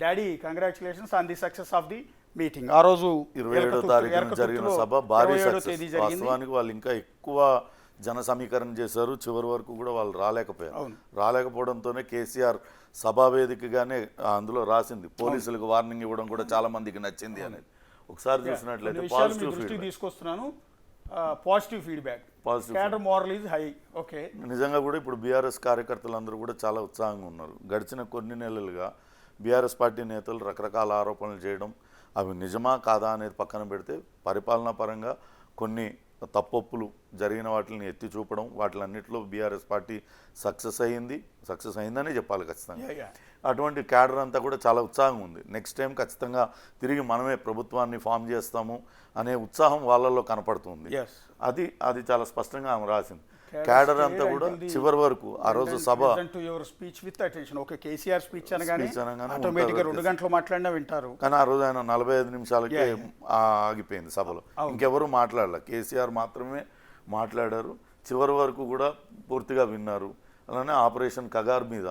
daddy congratulations on the success of the meeting. ఆ రోజు 27వ తారీఖున జరిగిన సభ భారీ 27వ సక్సెస్. తేదీ జరిగింది. వాస్తవానికి వాళ్ళు ఇంకా ఎక్కువ జన సమీకరణ చేశారు. చివరి వరకు కూడా వాళ్ళు రాలేకపోయారు. అవును. రాలేకపోవడంతోనే కేసీఆర్ సభా వేదికగానే అందులో రాసింది పోలీసులకు వార్నింగ్ ఇవ్వడం కూడా చాలా మందికి నచ్చింది అనేది. ఒకసారి చూసినట్లయితే పాజిటివ్ దృష్టికి తీసుకొస్తున్నాను. Positive feedback, cadre morale is high. Okay, నిజంగా కూడా ఇప్పుడు బీఆర్ఎస్ కార్యకర్తలందరూ కూడా చాలా ఉత్సాహంగా ఉన్నారు. గడిచిన కొన్ని నెలలుగా బీఆర్ఎస్ పార్టీ నేతలు రకరకాల ఆరోపణలు చేయడం, అవి నిజమా కాదా అనేది పక్కన పెడితే పరిపాలనా పరంగా కొన్ని తప్పొప్పులు జరిగిన వాటిని ఎత్తి చూపడం, వాటిలన్నింటిలో బీఆర్ఎస్ పార్టీ సక్సెస్ అయిందనే చెప్పాలి ఖచ్చితంగా. అటువంటి క్యాడర్ అంతా కూడా చాలా ఉత్సాహంగా ఉంది. నెక్స్ట్ టైం ఖచ్చితంగా తిరిగి మనమే ప్రభుత్వాన్ని ఫామ్ చేస్తాము అనే ఉత్సాహం వాళ్ళల్లో కనపడుతుంది. అది చాలా స్పష్టంగా ఆమె రాసింది. క్యాడర్ అంతా కూడా చివరి వరకు ఆ రోజు సభ కేసీఆర్ స్పీచ్ అనగానే ఆటోమేటిక్గా 2 గంటలు మాట్లాడినా వింటారు. కానీ ఆ రోజు ఆయన 45 నిమిషాలకే ఆగిపోయింది సభలో. ఇంకెవరు మాట్లాడలే, కేసీఆర్ మాత్రమే మాట్లాడారు. చివరి వరకు కూడా పూర్తిగా విన్నారు. అలానే ఆపరేషన్ కగార్ మీద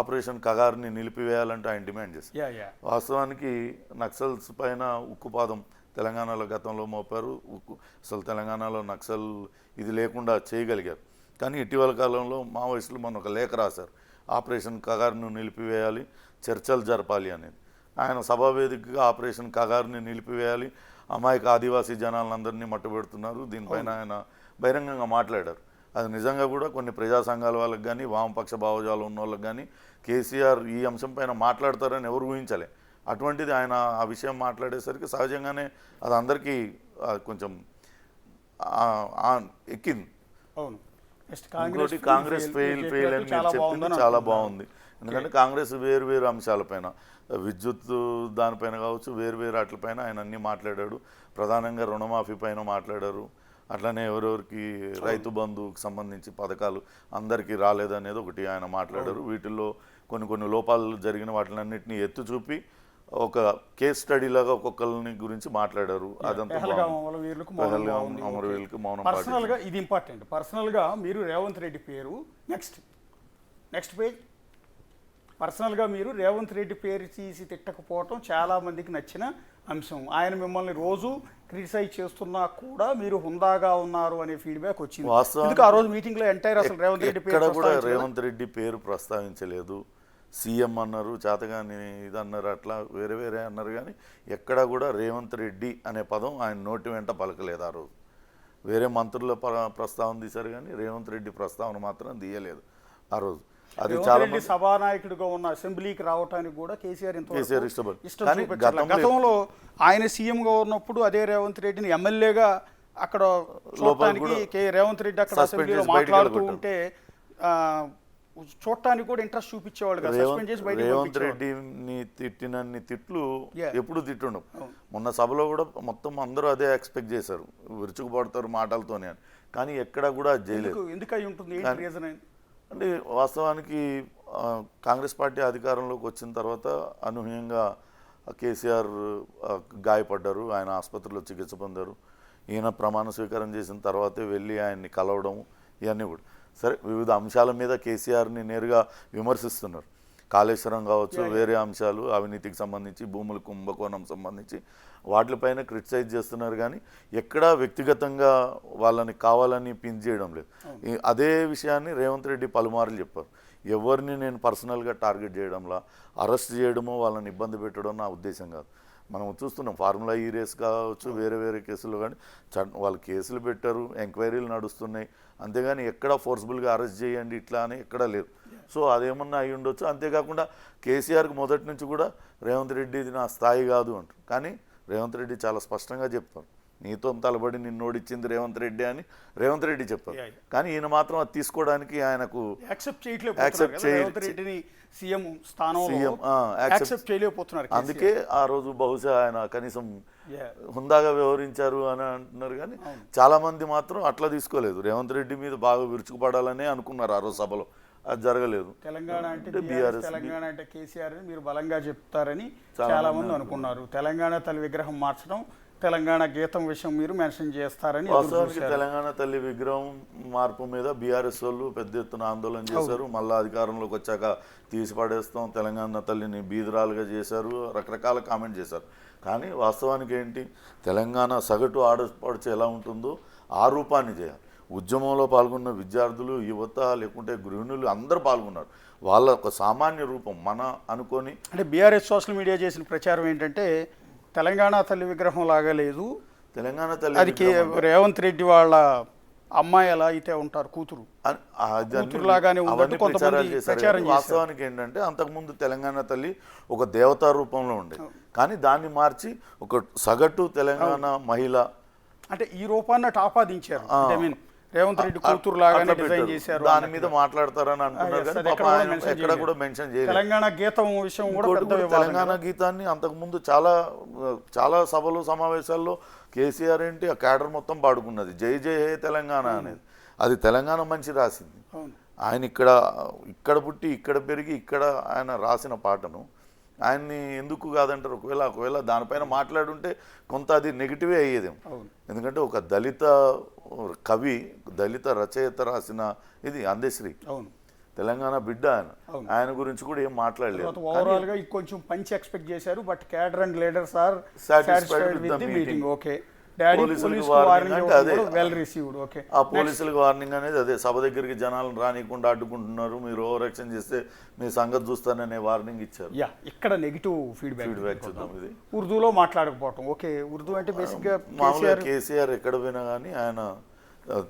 ఆపరేషన్ కగార్ని నిలిపివేయాలంటే ఆయన డిమాండ్ చేశారు. వాస్తవానికి నక్సల్స్ పైన ఉక్కుపాదం తెలంగాణలో గతంలో మోపారు. అసలు తెలంగాణలో నక్సల్ ఇది లేకుండా చేయగలిగారు. కానీ ఇటీవల కాలంలో మావోయిస్టులు మొన్న ఒక లేఖ రాశారు, ఆపరేషన్ కగార్ను నిలిపివేయాలి, చర్చలు జరపాలి అనేది. ఆయన సభా వేదికగా ఆపరేషన్ కగార్ని నిలిపివేయాలి, అమాయక ఆదివాసీ జనాలందరినీ మట్టుబెడుతున్నారు, దీనిపైన ఆయన బహిరంగంగా మాట్లాడారు. అది నిజంగా కూడా కొన్ని ప్రజా సంఘాల వాళ్ళకి కానీ వామపక్ష భావజాలు ఉన్న వాళ్ళకి కానీ కేసీఆర్ ఈ అంశం పైన మాట్లాడతారని ఎవరు ఊహించలే. అటువంటిది ఆయన ఆ విషయం మాట్లాడేసరికి సహజంగానే అది అందరికీ కొంచెం ఎక్కింది. ఇంకోటి కాంగ్రెస్ ఫెయిల్ అని మీరు చెప్పింది చాలా బాగుంది. ఎందుకంటే కాంగ్రెస్ వేరు అంశాలపైన, విద్యుత్ దానిపైన కావచ్చు, వేరు వాటిపైన ఆయన అన్నీ మాట్లాడాడు. ప్రధానంగా రుణమాఫీ పైన మాట్లాడారు. అట్లనే ఎవరెవరికి రైతు బంధువుకి సంబంధించి పథకాలు అందరికీ రాలేదనేది ఒకటి ఆయన మాట్లాడారు. వీటిల్లో కొన్ని లోపాలు జరిగిన వాటిలన్నింటినీ ఎత్తు చూపి ఒక కేస్ స్టడీ లాగా ఒక్కొక్కరిని గురించి మాట్లాడారు. అదంతా అమరవీరులకు మౌనం. పర్సనల్గా ఇది ఇంపార్టెంట్. పర్సనల్గా మీరు రేవంత్ రెడ్డి పేరు నెక్స్ట్ పేజ్ పర్సనల్గా మీరు రేవంత్ రెడ్డి పేరు తీసి తిట్టకపోవటం చాలామందికి నచ్చిన అంశం. ఆయన మిమ్మల్ని రోజు క్రిటిసైజ్ చేస్తున్నా కూడా మీరు హుందాగా ఉన్నారు అనే ఫీడ్బ్యాక్ వచ్చింది. వాస్తవానికి ఆ రోజు మీటింగ్లో ఎంటైర్ అసలు రేవంత్ రెడ్డి పేరు ప్రస్తావించలేదు. సీఎం అన్నారు, చేతగాని ఇది అన్నారు, అట్లా వేరే అన్నారు. కానీ ఎక్కడా కూడా రేవంత్ రెడ్డి అనే పదం ఆయన నోటి వెంట పలకలేదు. ఆ రోజు వేరే మంత్రుల ప్రస్తావన తీశారు కానీ రేవంత్ రెడ్డి ప్రస్తావన మాత్రం తీయలేదు ఆ రోజు. అది చాలా సభానాయకుడిగా ఉన్న అసెంబ్లీకి రావడానికి కూడా కేసీఆర్ గతంలో ఆయన సీఎంగా ఉన్నప్పుడు అదే రేవంత్ రెడ్డిని ఎమ్మెల్యేగా అక్కడ చూడటానికి రేవంత్ రెడ్డి అక్కడ అసెంబ్లీలో మాట్లాడుతూ ఉంటే చూడటానికి కూడా ఇంట్రెస్ట్ చూపించేవాళ్ళు కదా. రేవంత్ రెడ్డిని తిట్టినన్ని తిట్లు ఎప్పుడు తిట్టుండవు. మొన్న సభలో కూడా మొత్తం అందరూ అదే ఎక్స్పెక్ట్ చేశారు, విరుచుకుపడతారు మాటలతోనే అని. కానీ ఎక్కడా కూడా చేయలేదు. ఎందుకు అయి ఉంటుంది అంటే వాస్తవానికి కాంగ్రెస్ పార్టీ అధికారంలోకి వచ్చిన తర్వాత అనూహ్యంగా కేసీఆర్ గాయపడ్డారు. ఆయన ఆసుపత్రిలో చికిత్స పొందారు. ఈయన ప్రమాణ స్వీకారం చేసిన తర్వాతే వెళ్ళి ఆయన్ని కలవడం ఇవన్నీ కూడా సరే. వివిధ అంశాల మీద కేసీఆర్ని నేరుగా విమర్శిస్తున్నారు. కాళేశ్వరం కావచ్చు, వేరే అంశాలు, అవినీతికి సంబంధించి, భూముల కుంభకోణం సంబంధించి వాటిపైన క్రిటిసైజ్ చేస్తున్నారు. కానీ ఎక్కడా వ్యక్తిగతంగా వాళ్ళని కావాలని పిన్ చేయడం లేదు. అదే విషయాన్ని రేవంత్ రెడ్డి పలుమార్లు చెప్పారు. ఎవరిని నేను పర్సనల్గా టార్గెట్ చేయడంలా, అరెస్ట్ చేయడమో వాళ్ళని ఇబ్బంది పెట్టడం నా ఉద్దేశం కాదు. మనం చూస్తున్నాం ఫార్ములా ఈ రేస్ కావచ్చు, వేరే కేసులు కానీ వాళ్ళు కేసులు పెట్టారు, ఎంక్వైరీలు నడుస్తున్నాయి. అంతేగాని ఎక్కడా ఫోర్స్ఫుల్గా అరెస్ట్ చేయండి ఇట్లా అని ఎక్కడా లేదు. సో అదేమన్నా అయి ఉండొచ్చు. అంతేకాకుండా కేసీఆర్కి మొదటి నుంచి కూడా రేవంత్ రెడ్డి ఇది నా స్థాయి కాదు అంటారు. కానీ రేవంత్ రెడ్డి చాలా స్పష్టంగా చెప్తారు, నీతో తలబడి నిన్ను ఓడించింది రేవంత్ రెడ్డి అని రేవంత్ రెడ్డి చెప్పారు. కానీ ఈయన మాత్రం అది తీసుకోవడానికి ఆయనకు అందుకే ఆ రోజు బహుశా ఆయన కనీసం హుందాగా వ్యవహరించారు అని అంటున్నారు. కానీ చాలా మంది మాత్రం అట్లా తీసుకోలేదు. రేవంత్ రెడ్డి మీద బాగా విరుచుకుపడాలనే అనుకున్నారు ఆ రోజు సభలో. అది జరగలేదు. తెలంగాణ అంటే కేసీఆర్ మీరు బలంగా చెప్తారని చాలా మంది అనుకున్నారు. తెలంగాణ తల్లి విగ్రహం మార్చడం తెలంగాణ గీతం విషయం మీరు మెన్షన్ చేస్తారని ఎదురు వాస్తవానికి చూశారు. తెలంగాణ తల్లి విగ్రహం మార్పు మీద బీఆర్ఎస్ వాళ్ళు పెద్ద ఎత్తున ఆందోళన చేశారు. మళ్ళీ అధికారంలోకి వచ్చాక తీసి పడేస్తాం, తెలంగాణ తల్లిని బీదరాలుగా చేశారు, రకరకాల కామెంట్ చేశారు. కానీ వాస్తవానికి ఏంటి, తెలంగాణ సగటు ఆడపడిచే ఎలా ఉంటుందో ఆ రూపాన్ని చేయాలి. ఉద్యమంలో పాల్గొన్న విద్యార్థులు, యువత, లేకుంటే గృహిణులు అందరూ పాల్గొన్నారు. వాళ్ళ ఒక సామాన్య రూపం మన అనుకొని, అంటే బీఆర్ఎస్ సోషల్ మీడియా చేసిన ప్రచారం ఏంటంటే తెలంగాణ తల్లి విగ్రహం లాగా లేదు, తెలంగాణ తల్లి అది రేవంత్ రెడ్డి వాళ్ళ అమ్మాయి ఎలా అయితే ఉంటారు కూతురు కూతురులాగానే ఉన్నట్టు అవన్నీ కొంతమంది ప్రచారాలు చేశారు. ప్రచారం చేశారు. వాస్తవానికి ఏంటంటే అంతకుముందు తెలంగాణ తల్లి ఒక దేవతా రూపంలో ఉండేది, కానీ దాన్ని మార్చి ఒక సగటు తెలంగాణ మహిళ అంటే ఈ రూపాన్ని అటు ఆపాదించారు. ఐ మీన్ రేవంత్ రెడ్డి కూతురు లాగానే డిజైన్ చేశారు. దాని మీద మాట్లాడతారని అంటున్నారు, కానీ అది పాపం ఆయన ఎక్కడ కూడా మెన్షన్ చేయలేదు. తెలంగాణ గీతం విషయం కూడా ఇంకోటి పెద్ద కూడా వివాదం తెలంగాణ గీతాన్ని అంతకుముందు చాలా సభలు సమావేశాల్లో కేసీఆర్ ఏంటి ఆ క్యాడర్ మొత్తం పాడుకున్నది, జై జై హే తెలంగాణ అనేది. అది తెలంగాణ మంచి రాసింది. అవును. ఆయన ఇక్కడ పుట్టి ఇక్కడ పెరిగి ఇక్కడ ఆయన రాసిన పాటను ఆయన్ని ఎందుకు కాదంటారు? ఒకవేళ దానిపైన మాట్లాడుంటే కొంత అది నెగిటివే అయ్యేదేమో. అవును. ఎందుకంటే ఒక దళిత కవి, దళిత రచయిత రాసిన ఇది అందశ్రీ, అవును, తెలంగాణ బిడ్డ ఆయన గురించి కూడా ఏం మాట్లాడలేదు. ఓవరాల్ గా కొంచెం పంచ్ ఎక్స్పెక్ట్ చేశారు, but cadre and leaders are satisfied with the meeting. Okay, పోలీసులకు వార్నింగ్ అంటే అదే, వెల్ రిసీవ్డ్. ఓకే, ఆ పోలీసులకు వార్నింగ్ అనేది అదే, సభ దగ్గరికి జనాలను రానికుండా అడ్డుకుంటున్నారు, మీరు ఓవర్ యాక్షన్ చేస్తే మీ సంగతి చూస్తాననే వార్నింగ్ ఇచ్చారు. యా, ఇక్కడ నెగిటివ్ ఫీడ్బ్యాక్ చూద్దాం. ఇది ఉర్దూలో మాట్లాడకపోవటం. ఓకే, ఉర్దూ అంటే బేసిక్ గా మామూలుగా కేసీఆర్ ఎక్కడ పోయినా కానీ ఆయన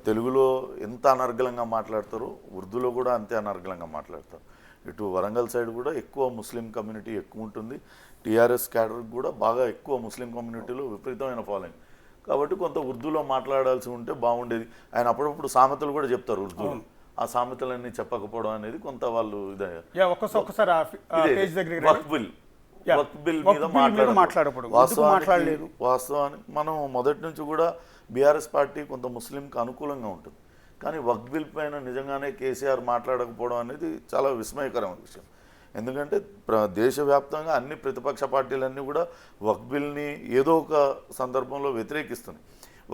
తెలుగులో ఎంత అనర్గళంగా మాట్లాడతారు, ఉర్దూలో కూడా అంతే అనర్గళంగా మాట్లాడతారు. ఇటు వరంగల్ సైడ్ కూడా ఎక్కువ ముస్లిం కమ్యూనిటీ ఎక్కువ ఉంటుంది, టీఆర్ఎస్ క్యాడర్ కూడా బాగా ఎక్కువ ముస్లిం కమ్యూనిటీలో విపరీతమైన ఫాలోయింగ్. కాబట్టి కొంత ఉర్దూలో మాట్లాడాల్సి ఉంటే బాగుండేది. ఆయన అప్పుడప్పుడు సామెతలు కూడా చెప్తారు ఉర్దూలో, ఆ సామెతలన్నీ చెప్పకపోవడం అనేది కొంత వాళ్ళు ఒక్కసారి వక్ఫ్ బిల్ మీద మాట్లాడకూడదు. వాస్తవానికి మనం మొదటి నుంచి కూడా బీఆర్ఎస్ పార్టీ కొంత ముస్లింకి అనుకూలంగా ఉంటుంది, కానీ వక్ఫ్ బిల్ పైన నిజంగానే కేసీఆర్ మాట్లాడకపోవడం అనేది చాలా విస్మయకరమైన విషయం. ఎందుకంటే దేశవ్యాప్తంగా అన్ని ప్రతిపక్ష పార్టీలన్నీ కూడా వక్ఫ్ బిల్ని ఏదో ఒక సందర్భంలో వ్యతిరేకిస్తున్నాయి.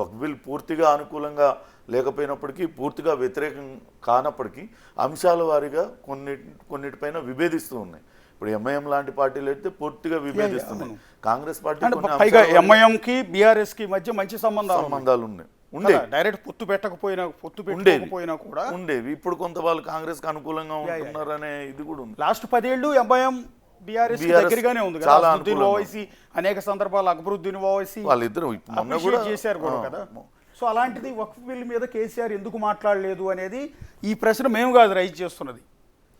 వక్ఫ్ బిల్ పూర్తిగా అనుకూలంగా లేకపోయినప్పటికీ, పూర్తిగా వ్యతిరేకం కానప్పటికీ అంశాల వారీగా కొన్నిటిపైన విభేదిస్తూ ఉన్నాయి. ఇప్పుడు ఎంఐఎం లాంటి పార్టీలు అయితే పూర్తిగా విభేదిస్తున్నాయి. కాంగ్రెస్ పార్టీ ఎంఐఎం కి బీఆర్ఎస్ కి మధ్య మంచి సంబంధాలు ఉన్నాయి, డైరెక్ట్ పొత్తు పెట్టకపోయినా కూడా ఉండేవి. ఇప్పుడు కొంత వాళ్ళు కాంగ్రెస్ కి అనుకూలంగా ఉంటున్నారనే ఇది కూడా ఉంది. లాస్ట్ 10 ఏళ్ళు ఎంఐఎం బీఆర్ఎస్ దగ్గరగానే ఉంది కదా. అసదుద్దీన్ ఓవైసీ అనేక సందర్భాలు అక్బరుద్దీన్ ఓవైసీ వాళ్ళిద్దరు చేశారు కూడా కదా. సో అలాంటిది వక్ఫ్ బిల్ మీద కేసీఆర్ ఎందుకు మాట్లాడలేదు అనేది ఈ ప్రశ్న మేము కాదు రైజ్ చేస్తున్నది,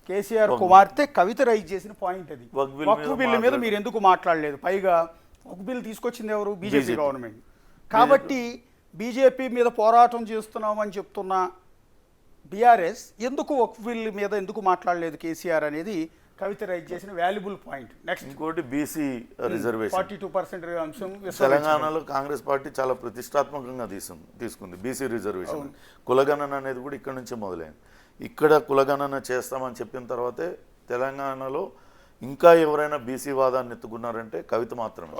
కేసీఆర్ కుమార్తె కవిత రైజ్ చేసిన పాయింట్ అది. వక్ఫ్ బిల్ మీద మీరు ఎందుకు మాట్లాడలేదు? పైగా వక్ఫ్ బిల్ తీసుకొచ్చింది ఎవరు? BJP government. కాబట్టి బీజేపీ మీద పోరాటం చేస్తున్నామని చెప్తున్న బీఆర్ఎస్ ఎందుకు వక్ఫ్ బిల్ మీద ఎందుకు మాట్లాడలేదు కేసీఆర్ అనేది కవిత రైజ్ చేసిన వాల్యుబుల్ పాయింట్. నెక్స్ట్ ఇంకోటి బీసీ రిజర్వేషన్ 42% అంశం తెలంగాణలో కాంగ్రెస్ పార్టీ చాలా ప్రతిష్టాత్మకంగా తీసుకుంది. బీసీ రిజర్వేషన్ కులగణన అనేది కూడా ఇక్కడ నుంచే మొదలైంది. ఇక్కడ కులగణన చేస్తామని చెప్పిన తర్వాతే తెలంగాణలో ఇంకా ఎవరైనా బీసీ వాదాన్ని ఎత్తుకున్నారంటే కవిత మాత్రమే.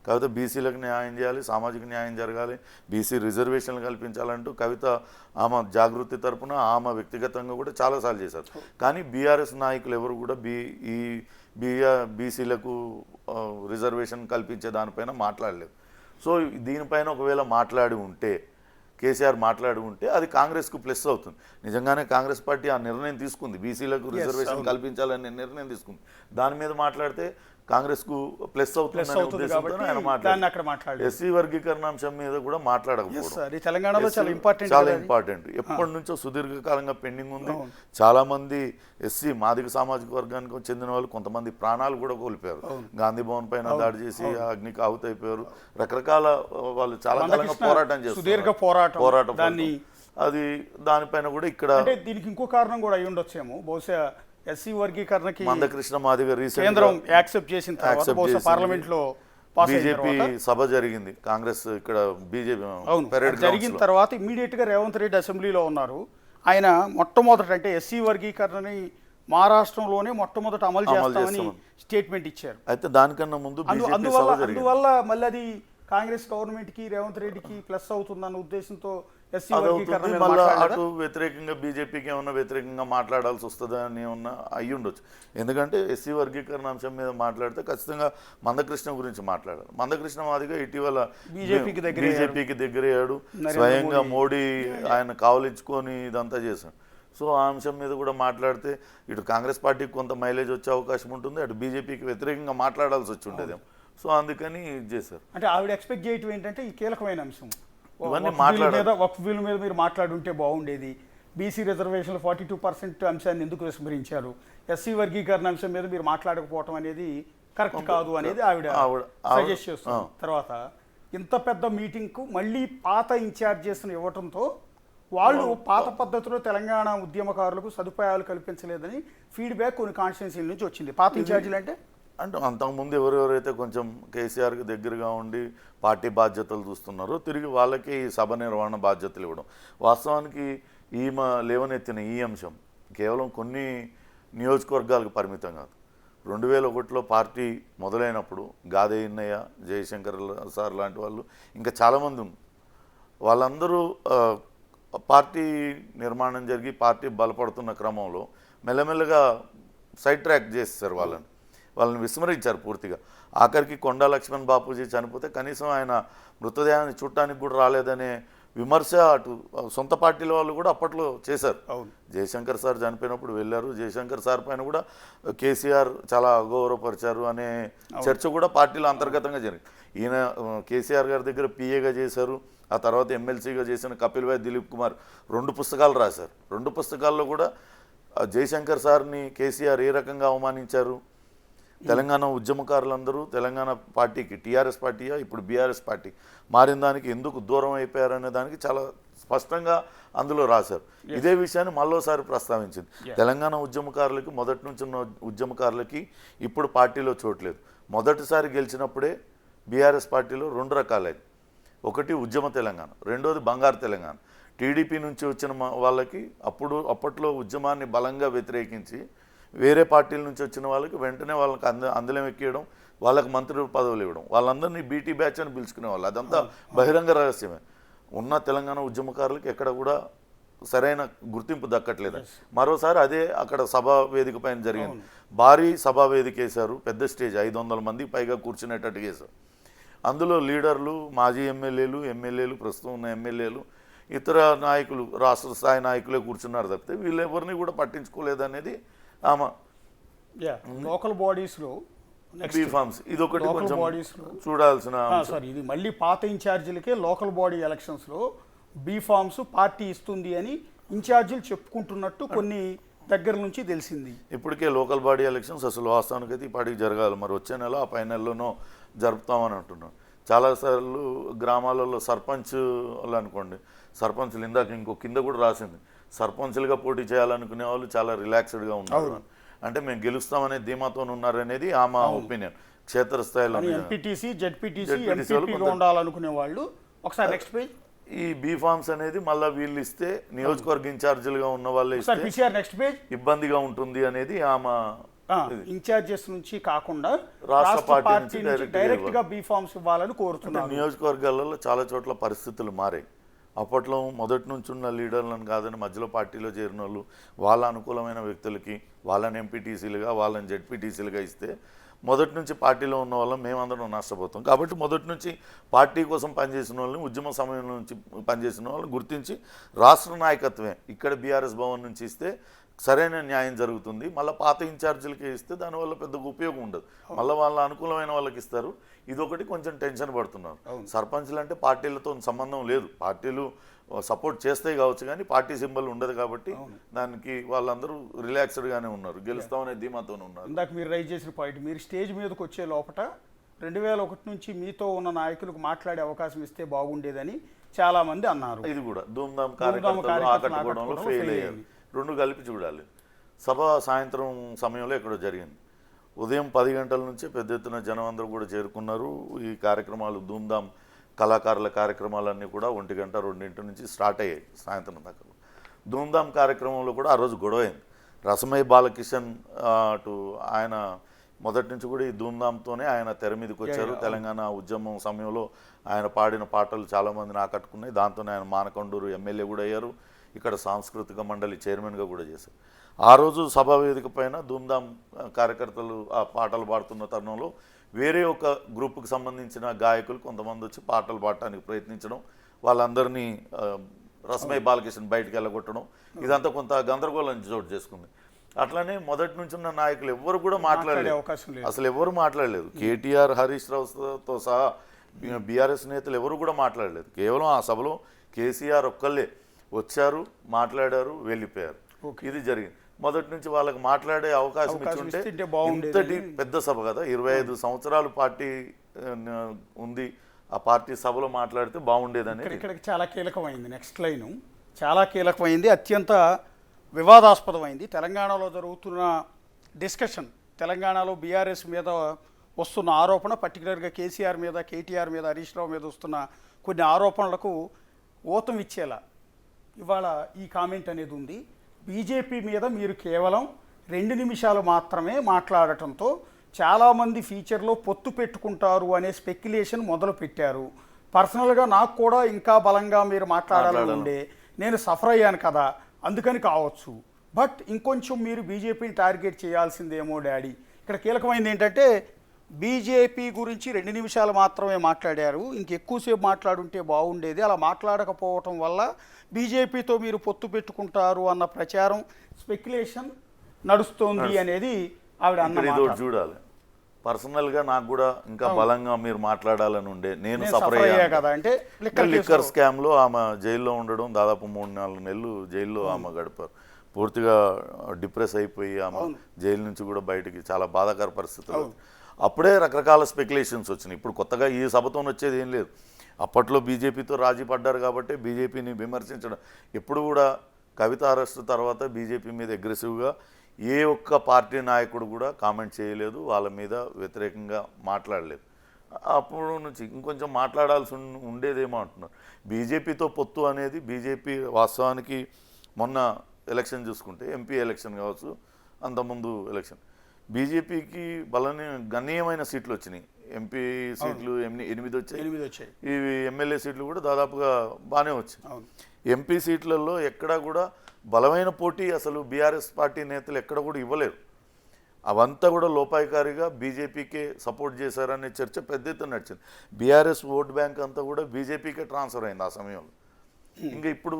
కవిత బీసీలకు న్యాయం చేయాలి, సామాజిక న్యాయం జరగాలి, బీసీ రిజర్వేషన్లు కల్పించాలంటూ కవిత ఆమె జాగృతి తరపున ఆమె వ్యక్తిగతంగా కూడా చాలాసార్లు చేశారు. కానీ బీఆర్ఎస్ నాయకులు ఎవరు కూడా బీసీలకు రిజర్వేషన్ కల్పించే దానిపైన మాట్లాడలేదు. సో దీనిపైన ఒకవేళ కేసీఆర్ మాట్లాడి ఉంటే అది కాంగ్రెస్కు ప్లస్ అవుతుంది. నిజంగానే కాంగ్రెస్ పార్టీ ఆ నిర్ణయం తీసుకుంది, బీసీలకు రిజర్వేషన్ కల్పించాలనే నిర్ణయం తీసుకుంది. దాని మీద మాట్లాడితే కాంగ్రెస్కు ప్లస్ అవుతుంది ఉద్దేశంతో ఆయన మాట్లాడారు. ఎస్సీ వర్గీకరణ అంశం మీద కూడా మాట్లాడకపోవడం తెలంగాణలో చాలా ఇంపార్టెంట్. ఎప్పటి నుంచో సుదీర్ఘకాలంగా పెండింగ్ ఉంది. చాలా మంది ఎస్సీ మాదిగ సామాజిక వర్గానికి చెందిన వాళ్ళు కొంతమంది ప్రాణాలు కూడా కోల్పోయారు. గాంధీ భవన్ పైన దాడి చేసి అగ్నికి ఆహుతి అయిపోయారు. రకరకాల వాళ్ళు చాలా కాలంగా పోరాటం చేస్తారు. అది దానిపైన కూడా ఇక్కడ దీనికి ఇంకో కారణం కూడా అయి ఉండొచ్చేమో. బహుశా ఎస్సీ వర్గీకరణకి మందకృష్ణ మాదిగ కేంద్రం యాక్సెప్ట్ చేసిన తర్వాత బహుశా పార్లమెంట్ లో బీజేపీ సభ జరిగింది, కాంగ్రెస్ ఇక్కడ బీజేపీ జరిగిన తర్వాత ఇమ్మీడియట్ గా రేవంత్ రెడ్డి అసెంబ్లీలో ఉన్నారు. ఆయన మొట్టమొదట అంటే ఎస్సీ వర్గీకరణని మహారాష్ట్రంలోనే మొట్టమొదట అమలు చేస్తామని స్టేట్మెంట్ ఇచ్చారు. అయితే దానికన్నా ముందు అందువల్ల మళ్ళీ అది కాంగ్రెస్ గవర్నమెంట్కి రేవంత్ రెడ్డికి ప్లస్ అవుతుందన్న ఉద్దేశంతో ఎస్సీ అదవుతుంది. వర్గీకరణ మీద మళ్ళీ మాట్లాడలేదా? అటు వ్యతిరేకంగా బీజేపీకి ఏమన్నా వ్యతిరేకంగా మాట్లాడాల్సి వస్తుందా అని ఏమన్నా అయ్యి ఉండొచ్చు. ఎందుకంటే ఎస్సీ వర్గీకరణ అంశం మీద మాట్లాడితే ఖచ్చితంగా మందకృష్ణ గురించి మాట్లాడాలి. మందకృష్ణ మాదిగా ఇటీవల బీజేపీకి దగ్గరయ్యాడు, స్వయంగా మోడీ ఆయన కావలించుకొని ఇదంతా చేశాడు. సో ఆ అంశం మీద కూడా మాట్లాడితే ఇటు కాంగ్రెస్ పార్టీకి కొంత మైలేజ్ వచ్చే అవకాశం ఉంటుంది, అటు బీజేపీకి వ్యతిరేకంగా మాట్లాడాల్సి వచ్చి ఉండేదేమో. సో అందుకని ఇది చేశారు. అంటే ఆవిడ ఎక్స్పెక్ట్ చేయటం ఏంటంటే ఈ కీలకమైన అంశం ఇవన్నీ వక్ఫ్ బిల్ మీద మీరు మాట్లాడుంటే బాగుండేది, బీసీ రిజర్వేషన్లు 42% అంశాన్ని ఎందుకు విస్మరించారు, ఎస్సీ వర్గీకరణ అంశం మీద మీరు మాట్లాడకపోవటం అనేది కరెక్ట్ కాదు అనేది ఆవిడ సజెస్ట్ చేస్తుంది. తర్వాత ఇంత పెద్ద మీటింగ్కు మళ్ళీ పాత ఇన్ఛార్జెస్ను ఇవ్వటంతో వాళ్ళు పాత పద్ధతిలో తెలంగాణ ఉద్యమకారులకు సదుపాయాలు కల్పించలేదని ఫీడ్బ్యాక్ కొన్ని కాన్స్టిట్యున్సీల నుంచి వచ్చింది. పాత ఇన్ఛార్జీలు అంటే అంతకుముందు ఎవరెవరైతే కొంచెం కేసీఆర్కి దగ్గరగా ఉండి పార్టీ బాధ్యతలు చూస్తున్నారో తిరిగి వాళ్ళకి ఈ సభ నిర్వహణ బాధ్యతలు ఇవ్వడం. వాస్తవానికి ఈమె లేవనెత్తిన ఈ అంశం కేవలం కొన్ని నియోజకవర్గాలకు పరిమితం కాదు. 2001లో పార్టీ మొదలైనప్పుడు గాదే ఇన్నయ్య, జయశంకర్ సార్ లాంటి వాళ్ళు ఇంకా చాలామంది ఉన్నారు. వాళ్ళందరూ పార్టీ నిర్మాణం జరిగి పార్టీ బలపడుతున్న క్రమంలో మెల్లమెల్లగా సైడ్ ట్రాక్ చేస్తారు, వాళ్ళని విస్మరించారు పూర్తిగా. ఆఖరికి కొండా లక్ష్మణ్ బాపూజీ చనిపోతే కనీసం ఆయన మృతదేహాన్ని చూడటానికి కూడా రాలేదనే విమర్శ అటు సొంత పార్టీల వాళ్ళు కూడా అప్పట్లో చేశారు. జయశంకర్ సార్ చనిపోయినప్పుడు వెళ్ళారు, జయశంకర్ సార్ పైన కూడా కేసీఆర్ చాలా అగౌరవపరిచారు అనే చర్చ కూడా పార్టీలో అంతర్గతంగా జరిగింది. ఈయన కేసీఆర్ గారి దగ్గర పిఏగా చేశారు, ఆ తర్వాత ఎమ్మెల్సీగా చేసిన కపిల్ భాయ్, దిలీప్ కుమార్ 2 పుస్తకాలు రాశారు. 2 పుస్తకాల్లో కూడా జయశంకర్ సార్ని కేసీఆర్ ఏ రకంగా అవమానించారు, తెలంగాణ ఉద్యమకారులందరూ తెలంగాణ పార్టీకి టీఆర్ఎస్ పార్టీయా ఇప్పుడు బీఆర్ఎస్ పార్టీ మారిన దానికి ఎందుకు దూరం అయిపోయారనే దానికి చాలా స్పష్టంగా అందులో రాశారు. ఇదే విషయాన్ని మళ్ళోసారి ప్రస్తావించింది. తెలంగాణ ఉద్యమకారులకి మొదటి నుంచి ఉన్న ఉద్యమకారులకి ఇప్పుడు పార్టీలో చోట్లేదు. మొదటిసారి గెలిచినప్పుడే బీఆర్ఎస్ పార్టీలో 2 రకాలైంది. ఒకటి ఉద్యమ తెలంగాణ, రెండోది బంగారు తెలంగాణ. టీడీపీ నుంచి వచ్చిన వాళ్ళకి అప్పట్లో ఉద్యమాన్ని బలంగా వ్యతిరేకించి వేరే పార్టీల నుంచి వచ్చిన వాళ్ళకి వెంటనే వాళ్ళకి అందలం ఎక్కియడం, వాళ్ళకి మంత్రి పదవులు ఇవ్వడం, వాళ్ళందరినీ బీటీ బ్యాచ్ అని పిలుచుకునేవాళ్ళు. అదంతా బహిరంగ రహస్యమే. ఉన్న తెలంగాణ ఉద్యమకారులకు ఎక్కడ కూడా సరైన గుర్తింపు దక్కట్లేదు. మరోసారి అదే అక్కడ సభా వేదిక పైన జరిగింది. భారీ సభా వేదిక వేశారు, పెద్ద స్టేజ్, 500 మందికి పైగా కూర్చునేటట్టు వేశారు. అందులో లీడర్లు, మాజీ ఎమ్మెల్యేలు, ప్రస్తుతం ఉన్న ఎమ్మెల్యేలు, ఇతర నాయకులు, రాష్ట్ర స్థాయి నాయకులే కూర్చున్నారు తప్పితే వీళ్ళెవరిని కూడా పట్టించుకోలేదనేది ఆమె. లోకల్ బాడీస్లో బీఫామ్స్ ఇదొకటి కొంచెం చూడాల్సిన. ఇది మళ్ళీ పాత ఇన్ఛార్జీలకే లోకల్ బాడీ ఎలక్షన్స్లో బీఫామ్స్ పార్టీ ఇస్తుంది అని ఇన్ఛార్జీలు చెప్పుకుంటున్నట్టు కొన్ని దగ్గర నుంచి తెలిసింది. ఇప్పటికే లోకల్ బాడీ ఎలక్షన్స్ అసలు వాస్తవానికి అయితే ఈ పార్టీకి జరగాలి, మరి వచ్చే నెల ఆ పై నెలలోనో జరుపుతామని అంటున్నాం. చాలాసార్లు గ్రామాలలో సర్పంచ్లు అనుకోండి, సర్పంచ్లు ఇందాక ఇంకో కింద కూడా రాసింది, సర్పంచ్లుగా పోటీ చేయాలనుకునే వాళ్ళు చాలా రిలాక్స్డ్గా ఉన్నారు, అంటే మేము గెలుస్తామనే ధీమాతో ఉన్నారనేది ఆమె ఒపీనియన్. క్షేత్రస్థాయిలో ఎంపీటీసీ, జెడ్పీటీసీ, ఎంపీపీగా ఉండాలనుకునే వాళ్ళు. ఒకసారి నెక్స్ట్ పేజ్. ఈ బీఫామ్స్ అనేది మళ్ళీ వీళ్ళు ఇస్తే నియోజకవర్గ ఇన్ఛార్జీలుగా ఉన్న వాళ్ళే ఇస్తే నెక్స్ట్ పేజ్ ఇబ్బందిగా ఉంటుంది అనేది ఆమె. ఇన్ఛార్జెస్ నుంచి కాకుండా రాష్ట్ర పార్టీ నుంచి డైరెక్ట్ గా బీఫామ్స్ ఇవ్వాలని కోరుతున్నారు. నియోజకవర్గాలలో చాలా చోట్ల పరిస్థితులు మారాయి. అప్పట్లో మొదటి నుంచి ఉన్న లీడర్లను కాదని మధ్యలో పార్టీలో చేరిన వాళ్ళు వాళ్ళ అనుకూలమైన వ్యక్తులకి వాళ్ళని ఎంపీటీసీలుగా వాళ్ళని జెడ్పీటీసీలుగా ఇస్తే మొదటి నుంచి పార్టీలో ఉన్న వాళ్ళం మేమందరం నష్టపోతాం. కాబట్టి మొదటి నుంచి పార్టీ కోసం పనిచేసిన వాళ్ళని, ఉద్యమ సమయం నుంచి పనిచేసిన వాళ్ళని గుర్తించి రాష్ట్ర నాయకత్వమే ఇక్కడ బీఆర్ఎస్ భవన్ నుంచి ఇస్తే సరైన న్యాయం జరుగుతుంది. మళ్ళీ పాత ఇన్ఛార్జీలకి ఇస్తే దానివల్ల పెద్ద ఉపయోగం ఉండదు, మళ్ళీ వాళ్ళ అనుకూలమైన వాళ్ళకి ఇస్తారు. ఇదొకటి కొంచెం టెన్షన్ పడుతున్నారు. సర్పంచ్లు అంటే పార్టీలతో సంబంధం లేదు, పార్టీలు సపోర్ట్ చేస్తాయి కావచ్చు కానీ పార్టీ సింబల్ ఉండదు కాబట్టి దానికి వాళ్ళందరూ రిలాక్స్డ్గానే ఉన్నారు, గెలుస్తామనే ధీమాతో ఉన్నారు. ఇందాక మీరు రైజ్ చేసిన పాయింట్, మీరు స్టేజ్ మీదకి వచ్చే లోపల 2001 నుంచి మీతో ఉన్న నాయకులకు మాట్లాడే అవకాశం ఇస్తే బాగుండేదని చాలా మంది అన్నారు. ఇది కూడా ధూమ్ధామ్ కార్యక్రమాలు ఆకట్టుకోవడంలో ఫెయిల్ అయ్యారు. 2 కలిపి చూడాలి. సభ సాయంత్రం సమయంలో ఎక్కడో జరిగింది. ఉదయం 10 గంటల నుంచి పెద్ద ఎత్తున జనం అందరూ కూడా చేరుకున్నారు. ఈ కార్యక్రమాలు ధూమ్ధామ్ కళాకారుల కార్యక్రమాలన్నీ కూడా 1 గంట 2 నుంచి స్టార్ట్ అయ్యాయి సాయంత్రం దాకా. ధూమ్ధామ్ కార్యక్రమంలో కూడా ఆ రోజు గొడవ అయింది. రసమై బాలకిషన్ అటు ఆయన మొదటి నుంచి కూడా ఈ ధూమ్ధామ్తోనే ఆయన తెర మీదకి వచ్చారు. తెలంగాణ ఉద్యమం సమయంలో ఆయన పాడిన పాటలు చాలామందిని ఆకట్టుకున్నాయి. దాంతోనే ఆయన మానకొండూరు ఎమ్మెల్యే కూడా అయ్యారు. ఇక్కడ సాంస్కృతిక మండలి చైర్మన్గా కూడా చేశారు. ఆ రోజు సభా వేదిక పైన ధూమ్ధామ్ కార్యకర్తలు ఆ పాటలు పాడుతున్న తరుణంలో వేరే ఒక గ్రూప్కి సంబంధించిన గాయకులు కొంతమంది వచ్చి పాటలు పాడటానికి ప్రయత్నించడం, వాళ్ళందరినీ రస్మై బాలకృష్ణ బయటకు వెళ్ళగొట్టడం, ఇదంతా కొంత గందరగోళం చోటు చేసుకుంది. అట్లనే మొదటి నుంచి ఉన్న నాయకులు ఎవరు కూడా మాట్లాడలేదు, అసలు ఎవరు మాట్లాడలేదు. కేటీఆర్, హరీష్ రావుతో సహా బీఆర్ఎస్ నేతలు ఎవరు కూడా మాట్లాడలేదు. కేవలం ఆ సభలో కేసీఆర్ ఒక్కళ్ళే వచ్చారు, మాట్లాడారు, వెళ్ళిపోయారు. ఇది జరిగింది. మొదటి నుంచి వాళ్ళకి మాట్లాడే అవకాశం ఇచ్చుంటే ఇంతటి పెద్ద సభ కదా, 25 సంవత్సరాలు పార్టీ ఉంది, ఆ పార్టీ సభలో మాట్లాడితే బాగుండేదని. ఇక్కడికి చాలా కీలకమైంది. నెక్స్ట్ లైను చాలా కీలకమైంది, అత్యంత వివాదాస్పదమైంది. తెలంగాణలో జరుగుతున్న డిస్కషన్, తెలంగాణలో బీఆర్ఎస్ మీద వస్తున్న ఆరోపణ, పర్టికులర్గా కేసీఆర్ మీద, కేటీఆర్ మీద, హరీష్ రావు మీద వస్తున్న కొన్ని ఆరోపణలకు ఊతం ఇచ్చేలా ఇవాళ ఈ కామెంట్ అనేది ఉంది. బీజేపీ మీద మీరు కేవలం 2 నిమిషాలు మాత్రమే మాట్లాడటంతో చాలామంది ఫ్యూచర్లో పొత్తు పెట్టుకుంటారు అనే స్పెక్యులేషన్ మొదలు పెట్టారు. పర్సనల్గా నాకు కూడా ఇంకా బలంగా మీరు మాట్లాడాలని ఉండే, నేను సఫర్ అయ్యాను కదా అందుకని కావచ్చు, బట్ ఇంకొంచెం మీరు బీజేపీని టార్గెట్ చేయాల్సిందేమో డాడీ. ఇక్కడ కీలకమైంది ఏంటంటే బీజేపీ గురించి 2 నిమిషాలు మాత్రమే మాట్లాడారు, ఇంకెక్కువసేపు మాట్లాడుంటే బాగుండేది, అలా మాట్లాడకపోవటం వల్ల బీజేపీతో మీరు పొత్తు పెట్టుకుంటారు అన్న ప్రచారం, స్పెక్యులేషన్ నడుస్తోంది అనేది ఆవిడ అన్న. చూడాలి, పర్సనల్గా నాకు కూడా ఇంకా బలంగా మీరు మాట్లాడాలని ఉండే, నేను సఫర్ అయ్యా కదా అంటే లిక్కర్ స్కామ్లో ఆమె జైల్లో ఉండడం, దాదాపు 3-4 నెలలు జైల్లో ఆమె గడిపారు. పూర్తిగా డిప్రెస్ అయిపోయి ఆమె జైలు నుంచి కూడా బయటికి చాలా బాధాకర పరిస్థితులు. అప్పుడే రకరకాల స్పెక్యులేషన్స్ వచ్చినాయి. ఇప్పుడు కొత్తగా ఈ సభతో వచ్చేది ఏం లేదు. అప్పట్లో బీజేపీతో రాజీ పడ్డారు కాబట్టి బీజేపీని విమర్శించడం, ఎప్పుడు కూడా కవిత అరెస్ట్ తర్వాత బీజేపీ మీద అగ్రెసివ్గా ఏ ఒక్క పార్టీ నాయకుడు కూడా కామెంట్ చేయలేదు, వాళ్ళ మీద వ్యతిరేకంగా మాట్లాడలేదు. అప్పుడు నుంచి ఇంకొంచెం మాట్లాడాల్సి ఉండేదేమో అంటున్నారు. బీజేపీతో పొత్తు అనేది, బీజేపీ వాస్తవానికి మొన్న ఎలక్షన్ చూసుకుంటే ఎంపీ ఎలక్షన్ కావచ్చు, అంతకుముందు ఎలక్షన్, బీజేపీకి గణనీయమైన సీట్లు వచ్చినాయి. ఎంపీ సీట్లు 8 వచ్చాయి. ఇవి ఎమ్మెల్యే సీట్లు కూడా దాదాపుగా బాగానే వచ్చాయి. ఎంపీ సీట్లలో ఎక్కడా కూడా బలమైన పోటీ అసలు బీఆర్ఎస్ పార్టీ నేతలు ఎక్కడ కూడా ఇవ్వలేరు. అవంతా కూడా లోపాయికారిగా బీజేపీకే సపోర్ట్ చేశారనే చర్చ పెద్ద ఎత్తున నడిచింది. బీఆర్ఎస్ ఓట్ బ్యాంక్ అంతా కూడా బీజేపీకే ట్రాన్స్ఫర్ అయింది ఆ సమయంలో. ఇంకా ఇప్పుడు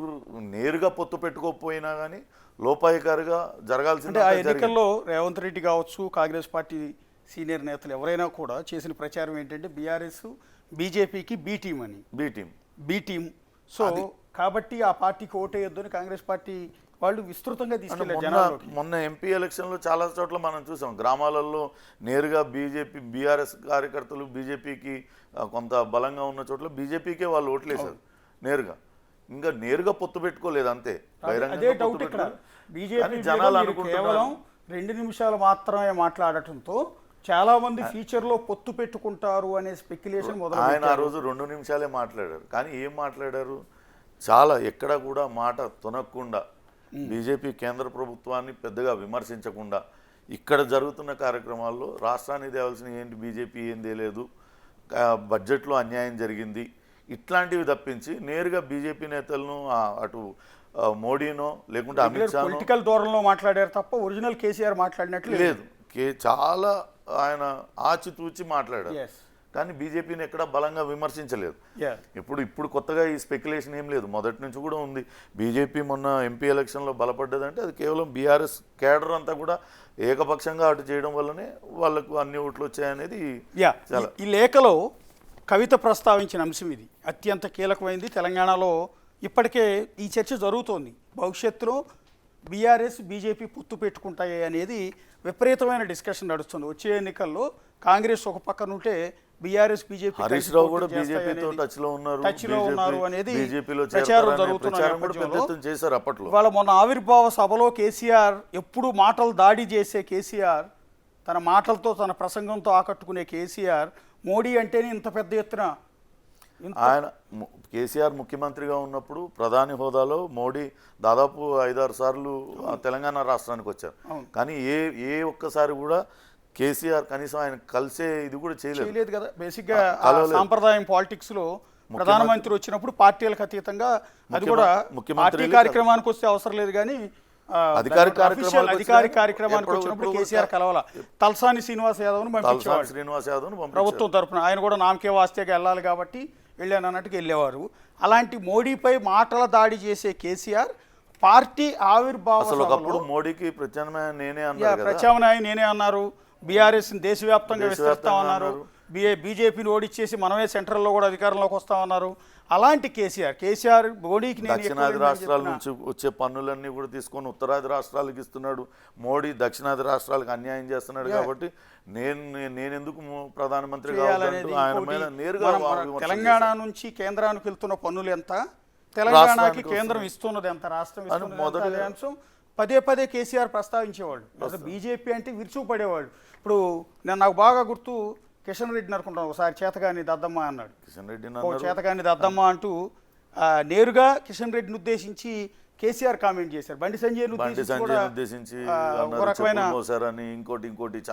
నేరుగా పొత్తు పెట్టుకోకపోయినా కానీ లోపాయికారిగా జరగాల్సింది. ఆ ఎన్నికల్లో రేవంత్ రెడ్డి కావచ్చు, కాంగ్రెస్ పార్టీ సీనియర్ నేతలు ఎవరైనా కూడా చేసిన ప్రచారం ఏంటంటే బీఆర్ఎస్ బీజేపీకి బీ టీం. సో కాబట్టి ఆ పార్టీకి ఓటేయొద్దని కాంగ్రెస్ పార్టీ వాళ్ళు విస్తృతంగా తీసుకెళ్లారు జనాల్లోకి. మొన్న ఎంపీ ఎలక్షన్లో చాలా చోట్ల మనం చూసాం, గ్రామాలలో నేరుగా బీఆర్ఎస్ కార్యకర్తలు బీజేపీకి కొంత బలంగా ఉన్న చోట్ల బీజేపీకే వాళ్ళు ఓట్లేశారు నేరుగా. ఇంకా నేరుగా పొత్తు పెట్టుకోలేదు, అంతే బీజేపీ జనాలు కేవలం 2 నిమిషాలు మాత్రమే మాట్లాడటంతో చాలా మంది ఫ్యూచర్లో పొత్తు పెట్టుకుంటారు అనే స్పెక్యులేషన్ మొదలు. ఆయన ఆ రోజు 2 నిమిషాలే మాట్లాడారు, కానీ ఏం మాట్లాడారు, చాలా ఎక్కడ కూడా మాట తునక్కుండా, బీజేపీ కేంద్ర ప్రభుత్వాన్ని పెద్దగా విమర్శించకుండా, ఇక్కడ జరుగుతున్న కార్యక్రమాల్లో రాష్ట్రానికి తేవాల్సిన ఏంటి, బీజేపీ ఏం తెలియదు, బడ్జెట్లో అన్యాయం జరిగింది, ఇట్లాంటివి తప్పించి నేరుగా బీజేపీ నేతలను అటు మోడీనో లేకుంటే అమిత్ షా పొలిటికల్ ధోరణిలో మాట్లాడారు తప్ప ఒరిజినల్ కేసీఆర్ మాట్లాడినట్లు లేదు. చాలా ఆయన ఆచితూచి మాట్లాడారు, కానీ బీజేపీని ఎక్కడ బలంగా విమర్శించలేదు. ఇప్పుడు కొత్తగా ఈ స్పెక్యులేషన్ ఏం లేదు, మొదటి నుంచి కూడా ఉంది. బీజేపీ మొన్న ఎంపీ ఎలక్షన్లో బలపడ్డదంటే అది కేవలం బీఆర్ఎస్ కేడర్ అంతా కూడా ఏకపక్షంగా అటు చేయడం వల్లనే వాళ్ళకు అన్ని ఓట్లు వచ్చాయనేది. ఈ లేఖలో కవిత ప్రస్తావించిన అంశం ఇది అత్యంత కీలకమైంది. తెలంగాణలో ఇప్పటికే ఈ చర్చ జరుగుతోంది, భవిష్యత్తులో బీఆర్ఎస్ బీజేపీ పొత్తు పెట్టుకుంటాయి అనేది విపరీతమైన డిస్కషన్ నడుస్తుంది. వచ్చే ఎన్నికల్లో కాంగ్రెస్ ఒక పక్కన ఉంటే బీఆర్ఎస్ బీజేపీ హరీష్ రావు కూడా బీజేపీతో టచ్లో ఉన్నారు అనేది ప్రచారం జరుగుతున్నారు. అప్పట్లో వాళ్ళ మొన్న ఆవిర్భావ సభలో కేసీఆర్, ఎప్పుడు మాటలు దాడి చేసే కేసీఆర్, తన మాటలతో తన ప్రసంగంతో ఆకట్టుకునే కేసీఆర్, మోడీ అంటేనే ఇంత పెద్ద ఎత్తున ఆయన కేసీఆర్ ముఖ్యమంత్రిగా ఉన్నప్పుడు ప్రధాని హోదాలో మోడీ దాదాపు 5-6 సార్లు తెలంగాణ రాష్ట్రానికి వచ్చారు, కానీ ఏ ఒక్కసారి కూడా కేసీఆర్ కనీసం ఆయన కలిసే ఇది కూడా చేయలేదు. చేయలేదు కదా. బేసిక్గా సాంప్రదాయం పాలిటిక్స్లో ప్రధానమంత్రి వచ్చినప్పుడు పార్టీలకు అతీతంగా అది కూడా పార్టీ కార్యక్రమానికి వస్తే అవసరం లేదు, కానీ అధికారిక కార్యక్రమానికి వచ్చినప్పుడు కేసీఆర్ కలవాల. తలసాని శ్రీనివాస్ యాదవ్ను పంపించేవాడు ప్రభుత్వం తరఫున. ఆయన కూడా నామకే వాస్తేగా వెళ్ళాలి కాబట్టి వెళ్ళాను అన్నట్టుగా వెళ్ళేవారు. అలాంటి మోడీపై మాటల దాడి చేసే కేసీఆర్ పార్టీ ఆవిర్భావం మోడీకి ప్రత్యామ్నాయం నేనే అన్నారు. బీఆర్ఎస్ దేశవ్యాప్తంగా విస్తరిస్తామన్నారు. బీజేపీని ఓడిచ్చేసి మనమే సెంట్రల్లో కూడా అధికారంలోకి వస్తామన్నారు. అలాంటి కేసీఆర్ మోడీకి దక్షిణాది రాష్ట్రాల నుంచి వచ్చే పన్నులన్నీ కూడా తీసుకొని ఉత్తరాది రాష్ట్రాలకు ఇస్తున్నాడు. మోడీ దక్షిణాది రాష్ట్రాలకు అన్యాయం చేస్తున్నాడు కాబట్టి నేను ఎందుకు ప్రధానమంత్రి కావాలంటూ ఆయన మీద నేరుగా తెలంగాణ నుంచి కేంద్రానికి వెళ్తున్న పన్నులు ఎంత, తెలంగాణకి కేంద్రం ఇస్తున్నది ఎంత, రాష్ట్రం ఇస్తున్నది అంశం పదే పదే కేసీఆర్ ప్రస్తావించేవాడు. అసలు బీజేపీ అంటే విరుచుకుపడేవాడు. ఇప్పుడు నాకు బాగా గుర్తు, కిషన్ రెడ్డిని అనుకుంటాను ఒకసారి చేతగాని దద్దమ్మ అన్నాడు. చేతగాని దద్దమ్మ అంటూ నేరుగా కిషన్ రెడ్డిని ఉద్దేశించి కేసీఆర్ కామెంట్ చేశారు. బండి సంజయ్ని ఉద్దేశించి ఒక రకమైన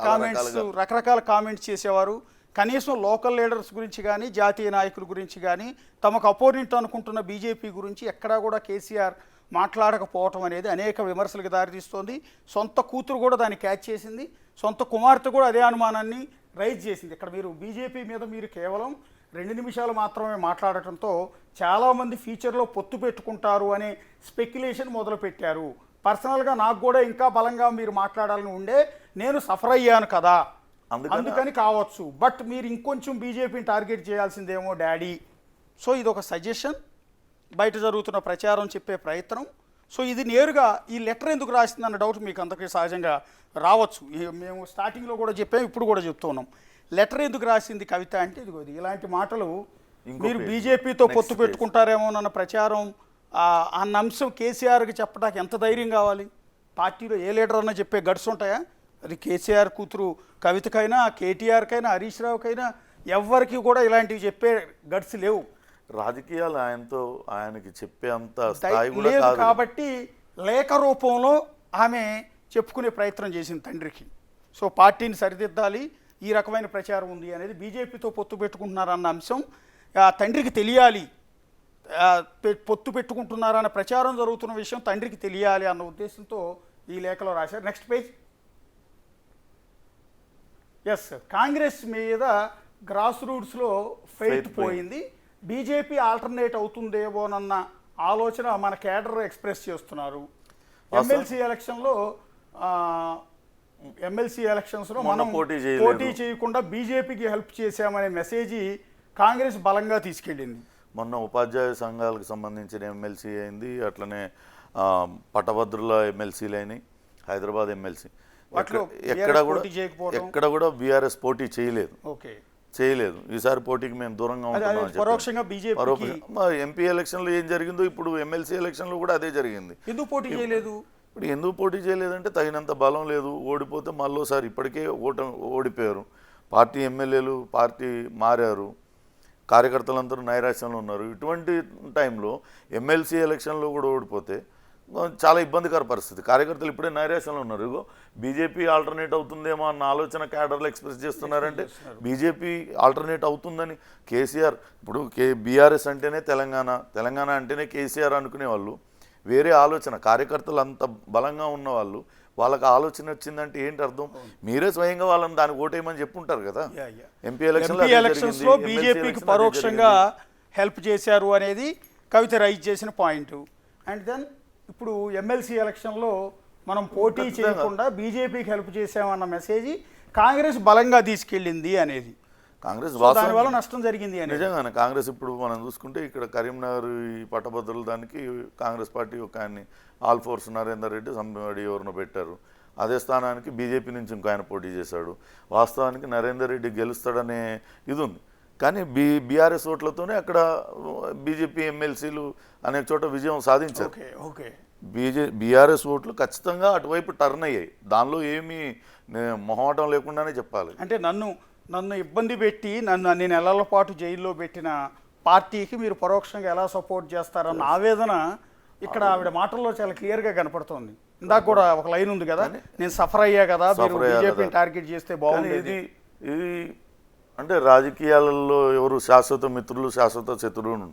కామెంట్స్, రకరకాల కామెంట్స్ చేసేవారు. కనీసం లోకల్ లీడర్స్ గురించి కానీ జాతీయ నాయకుల గురించి కానీ తమకు అపోనెంట్ అనుకుంటున్న బీజేపీ గురించి ఎక్కడా కూడా కేసీఆర్ మాట్లాడకపోవటం అనేది అనేక విమర్శలకు దారితీస్తోంది. సొంత కూతురు కూడా దాన్ని క్యాచ్ చేసింది, సొంత కుమార్తె కూడా అదే అనుమానాన్ని రైజ్ చేసింది. ఇక్కడ మీరు బీజేపీ మీద మీరు కేవలం 2 నిమిషాలు మాత్రమే మాట్లాడటంతో చాలామంది ఫ్యూచర్లో పొత్తు పెట్టుకుంటారు అనే స్పెక్యులేషన్ మొదలుపెట్టారు. పర్సనల్గా నాకు కూడా ఇంకా బలంగా మీరు మాట్లాడాలని ఉండే, నేను సఫర్ అయ్యాను కదా అందుకని కావచ్చు, బట్ మీరు ఇంకొంచెం బీజేపీని టార్గెట్ చేయాల్సిందేమో డాడీ. సో ఇది ఒక సజెషన్, బయట జరుగుతున్న ప్రచారం చెప్పే ప్రయత్నం. సో ఇది నేరుగా ఈ లెటర్ ఎందుకు రాసిందన్న డౌట్ మీకు అందరికీ సహజంగా రావచ్చు. మేము స్టార్టింగ్లో కూడా చెప్పాము, ఇప్పుడు కూడా చెప్తున్నాం. లెటర్ ఎందుకు రాసింది కవిత అంటే ఇదిగోది ఇలాంటి మాటలు మీరు బీజేపీతో పొత్తు పెట్టుకుంటారేమోనన్న ప్రచారం అన్న అంశం కేసీఆర్కి చెప్పడానికి ఎంత ధైర్యం కావాలి? పార్టీలో ఏ లీడర్ అన్నా చెప్పే గట్స్ ఉంటాయా? అది కేసీఆర్ కూతురు కవితకైనా, కేటీఆర్కైనా, హరీష్ రావుకైనా ఎవ్వరికి కూడా ఇలాంటివి చెప్పే గట్స్ లేవు. రాజకీయాలు ఆయనకి చెప్పే అంత స్థాయి కూడా లేదు కాబట్టి లేఖ రూపంలో ఆమె చెప్పుకునే ప్రయత్నం చేసింది తండ్రికి. సో పార్టీని సరిదిద్దాలి, ఈ రకమైన ప్రచారం ఉంది అనేది, బీజేపీతో పొత్తు పెట్టుకుంటున్నారన్న అంశం తండ్రికి తెలియాలి, పొత్తు పెట్టుకుంటున్నారన్న ప్రచారం జరుగుతున్న విషయం తండ్రికి తెలియాలి అన్న ఉద్దేశంతో ఈ లేఖలో రాశారు. Next page. ఎస్, కాంగ్రెస్ మీద గ్రాస్ రూట్స్లో ఫెయిత్ పోయింది, బీజేపీ ఆల్టర్నేట్ అవుతుందేమోనన్న ఆలోచన మన కేడర్ ఎక్స్ప్రెస్ చేస్తున్నారు. ఎమ్మెల్సీ ఎలక్షన్స్లో మనం పోటీ చేయకుండా బీజేపీకి హెల్ప్ చేశామనే మెసేజ్ కాంగ్రెస్ బలంగా తీసుకెళ్ళింది. మొన్న ఉపాధ్యాయ సంఘాలకు సంబంధించిన ఎమ్మెల్సీ అయింది, అట్లనే పట్టభద్రుల ఎమ్మెల్సీలు అయినాయి, హైదరాబాద్ ఎమ్మెల్సీ. ఎక్కడ కూడా బీఆర్ఎస్ పోటీ చేయలేదు. ఈసారి పోటీకి మేము దూరంగా ఉంటున్నాం. ఎంపీ ఎలక్షన్లో ఏం జరిగిందో ఇప్పుడు ఎమ్మెల్సీ ఎలక్షన్లో కూడా అదే జరిగింది. ఎందుకు పోటీ చేయలేదు? ఇప్పుడు ఎందుకు పోటీ చేయలేదంటే తగినంత బలం లేదు, ఓడిపోతే మళ్ళీసారి ఇప్పటికే ఓడిపోయారు. పార్టీ ఎమ్మెల్యేలు పార్టీ మారారు, కార్యకర్తలందరూ నైరాశ్యంలో ఉన్నారు. ఇటువంటి టైంలో ఎమ్మెల్సీ ఎలక్షన్లో కూడా ఓడిపోతే చాలా ఇబ్బందికర పరిస్థితి. కార్యకర్తలు ఇప్పుడే నైరాశ్యంలో ఉన్నారు. ఇగో బీజేపీ ఆల్టర్నేట్ అవుతుందేమో అన్న ఆలోచన క్యాడర్లు ఎక్స్ప్రెస్ చేస్తున్నారంటే బీజేపీ ఆల్టర్నేట్ అవుతుందని కేసీఆర్, ఇప్పుడు బీఆర్ఎస్ అంటేనే తెలంగాణ అంటేనే కేసీఆర్ అనుకునే వాళ్ళు, వేరే ఆలోచన కార్యకర్తలు అంత బలంగా ఉన్న వాళ్ళు, వాళ్ళకి ఆలోచన వచ్చిందంటే ఏంటి అర్థం? మీరే స్వయంగా వాళ్ళని దానికి ఓటేయమని చెప్పుంటారు కదా. ఎంపీ ఎలక్షన్స్లో బీజేపీకి పరోక్షంగా హెల్ప్ చేశారు అనేది కవిత రైజ్ చేసిన పాయింట్. అండ్ దెన్ ఇప్పుడు ఎమ్మెల్సీ ఎలక్షన్లో మనం పోటీ చేయకుండా బీజేపీకి హెల్ప్ చేసామన్న మెసేజ్ కాంగ్రెస్ బలంగా తీసుకెళ్ళింది అనేది, కాంగ్రెస్ దానివల్ల నష్టం జరిగింది అని. నిజంగానే కాంగ్రెస్ ఇప్పుడు మనం చూసుకుంటే ఇక్కడ కరీంనగర్ ఈ పట్టభద్రుల దానికి కాంగ్రెస్ పార్టీ ఒక ఆయన్ని all force Narender Reddy somebody ఎవరినో పెట్టారు. అదే స్థానానికి బీజేపీ నుంచి ఇంకో ఆయన పోటీ చేశాడు. వాస్తవానికి నరేందర్ రెడ్డి గెలుస్తాడనే ఇది ఉంది, కానీ బీఆర్ఎస్ ఓట్లతోనే అక్కడ బీజేపీ ఎమ్మెల్సీలు అనేక చోట విజయం సాధించారు. బీఆర్ఎస్ ఓట్లు ఖచ్చితంగా అటువైపు టర్న్ అయ్యాయి, దానిలో ఏమీ మొహమాటం లేకుండానే చెప్పాలి. అంటే నన్ను ఇబ్బంది పెట్టి నేను నెలల పాటు జైల్లో పెట్టిన పార్టీకి మీరు పరోక్షంగా ఎలా సపోర్ట్ చేస్తారన్న ఆవేదన ఇక్కడ ఆవిడ మాటల్లో చాలా క్లియర్గా కనపడుతోంది. ఇందాక కూడా ఒక లైన్ ఉంది కదా, నేను సఫర్ అయ్యా కదా, మీరు బీజేపీని టార్గెట్ చేస్తే బాగుండేది. ఇది అంటే రాజకీయాలలో ఎవరు శాశ్వత మిత్రులు శాశ్వత శత్రువులు.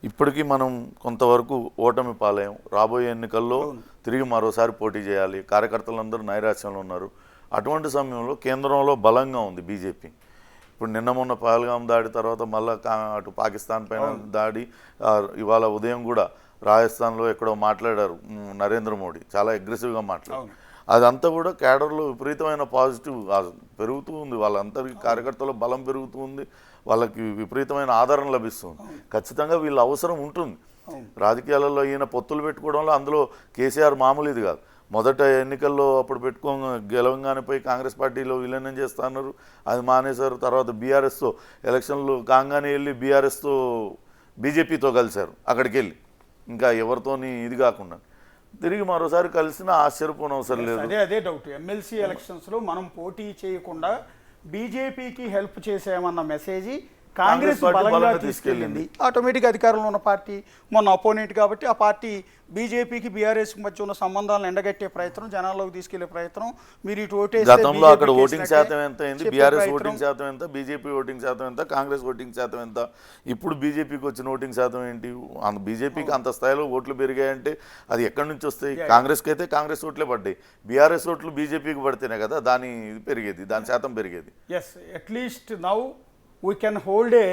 ఇప్పటికీ మనం కొంతవరకు ఓటమి పాలయం. రాబోయే ఎన్నికల్లో తిరిగి మరోసారి పోటీ చేయాలి. కార్యకర్తలందరూ నైరాశ్యంలో ఉన్నారు. అటువంటి సమయంలో కేంద్రంలో బలంగా ఉంది బీజేపీ. ఇప్పుడు నిన్న మొన్న పహల్గాం దాడి తర్వాత మళ్ళీ అటు పాకిస్తాన్ పైన దాడి, ఇవాళ ఉదయం కూడా రాజస్థాన్లో ఎక్కడో మాట్లాడారు నరేంద్ర మోడీ, చాలా అగ్రెసివ్గా మాట్లాడారు. అదంతా కూడా క్యాడర్లో విపరీతమైన పాజిటివ్ పెరుగుతూ ఉంది. వాళ్ళందరికీ కార్యకర్తల బలం పెరుగుతూ ఉంది. వాళ్ళకి విపరీతమైన ఆదరణ లభిస్తుంది. ఖచ్చితంగా వీళ్ళ అవసరం ఉంటుంది. రాజకీయాలలో ఈయన పొత్తులు పెట్టుకోవడంలో అందులో కేసీఆర్ మామూలు ఇది కాదు. మొదట ఎన్నికల్లో అప్పుడు గెలవంగానే పోయి కాంగ్రెస్ పార్టీలో విలీనం చేస్తున్నారు, అది మానేశారు. తర్వాత బీఆర్ఎస్తో ఎలక్షన్లు కాగానే వెళ్ళి బీఆర్ఎస్తో బీజేపీతో కలిశారు. అక్కడికి వెళ్ళి ఇంకా ఎవరితోని ఇది కాకుండా తిరిగి మరోసారి కలిసినా ఆశ్చర్యపోనవసరం లేదు. అదే డౌట్. ఎమ్మెల్సీ ఎలక్షన్స్లో మనం పోటీ చేయకుండా బీజేపీకి హెల్ప్ చేసామన్న మెసేజ్ కాంగ్రెస్ బలంగా తీసుకెళ్ళింది. ఆటోమేటిక్గా అధికారంలో ఉన్న పార్టీ మొన్న అపోనెంట్ కాబట్టి ఆ పార్టీ బీజేపీకి బీఆర్ఎస్కి మధ్య ఉన్న సంబంధాలను ఎండగట్టే ప్రయత్నం, జనాల్లోకి తీసుకెళ్లే ప్రయత్నం. మీరు ఇటు గతంలో అక్కడ ఓటింగ్ శాతం ఎంత అయింది, బీఆర్ఎస్ ఓటింగ్ శాతం ఎంత, బీజేపీ ఓటింగ్ శాతం ఎంత, కాంగ్రెస్ ఓటింగ్ శాతం ఎంత, ఇప్పుడు బీజేపీకి వచ్చిన ఓటింగ్ శాతం ఏంటి? బీజేపీకి అంత స్థాయిలో ఓట్లు పెరిగాయంటే అది ఎక్కడి నుంచి వస్తాయి? కాంగ్రెస్కి అయితే కాంగ్రెస్ ఓట్లే పడ్డాయి. బీఆర్ఎస్ ఓట్లు బీజేపీకి పడితేనే కదా దాని పెరిగేది, దాని శాతం పెరిగేది. Yes, at least now we can hold a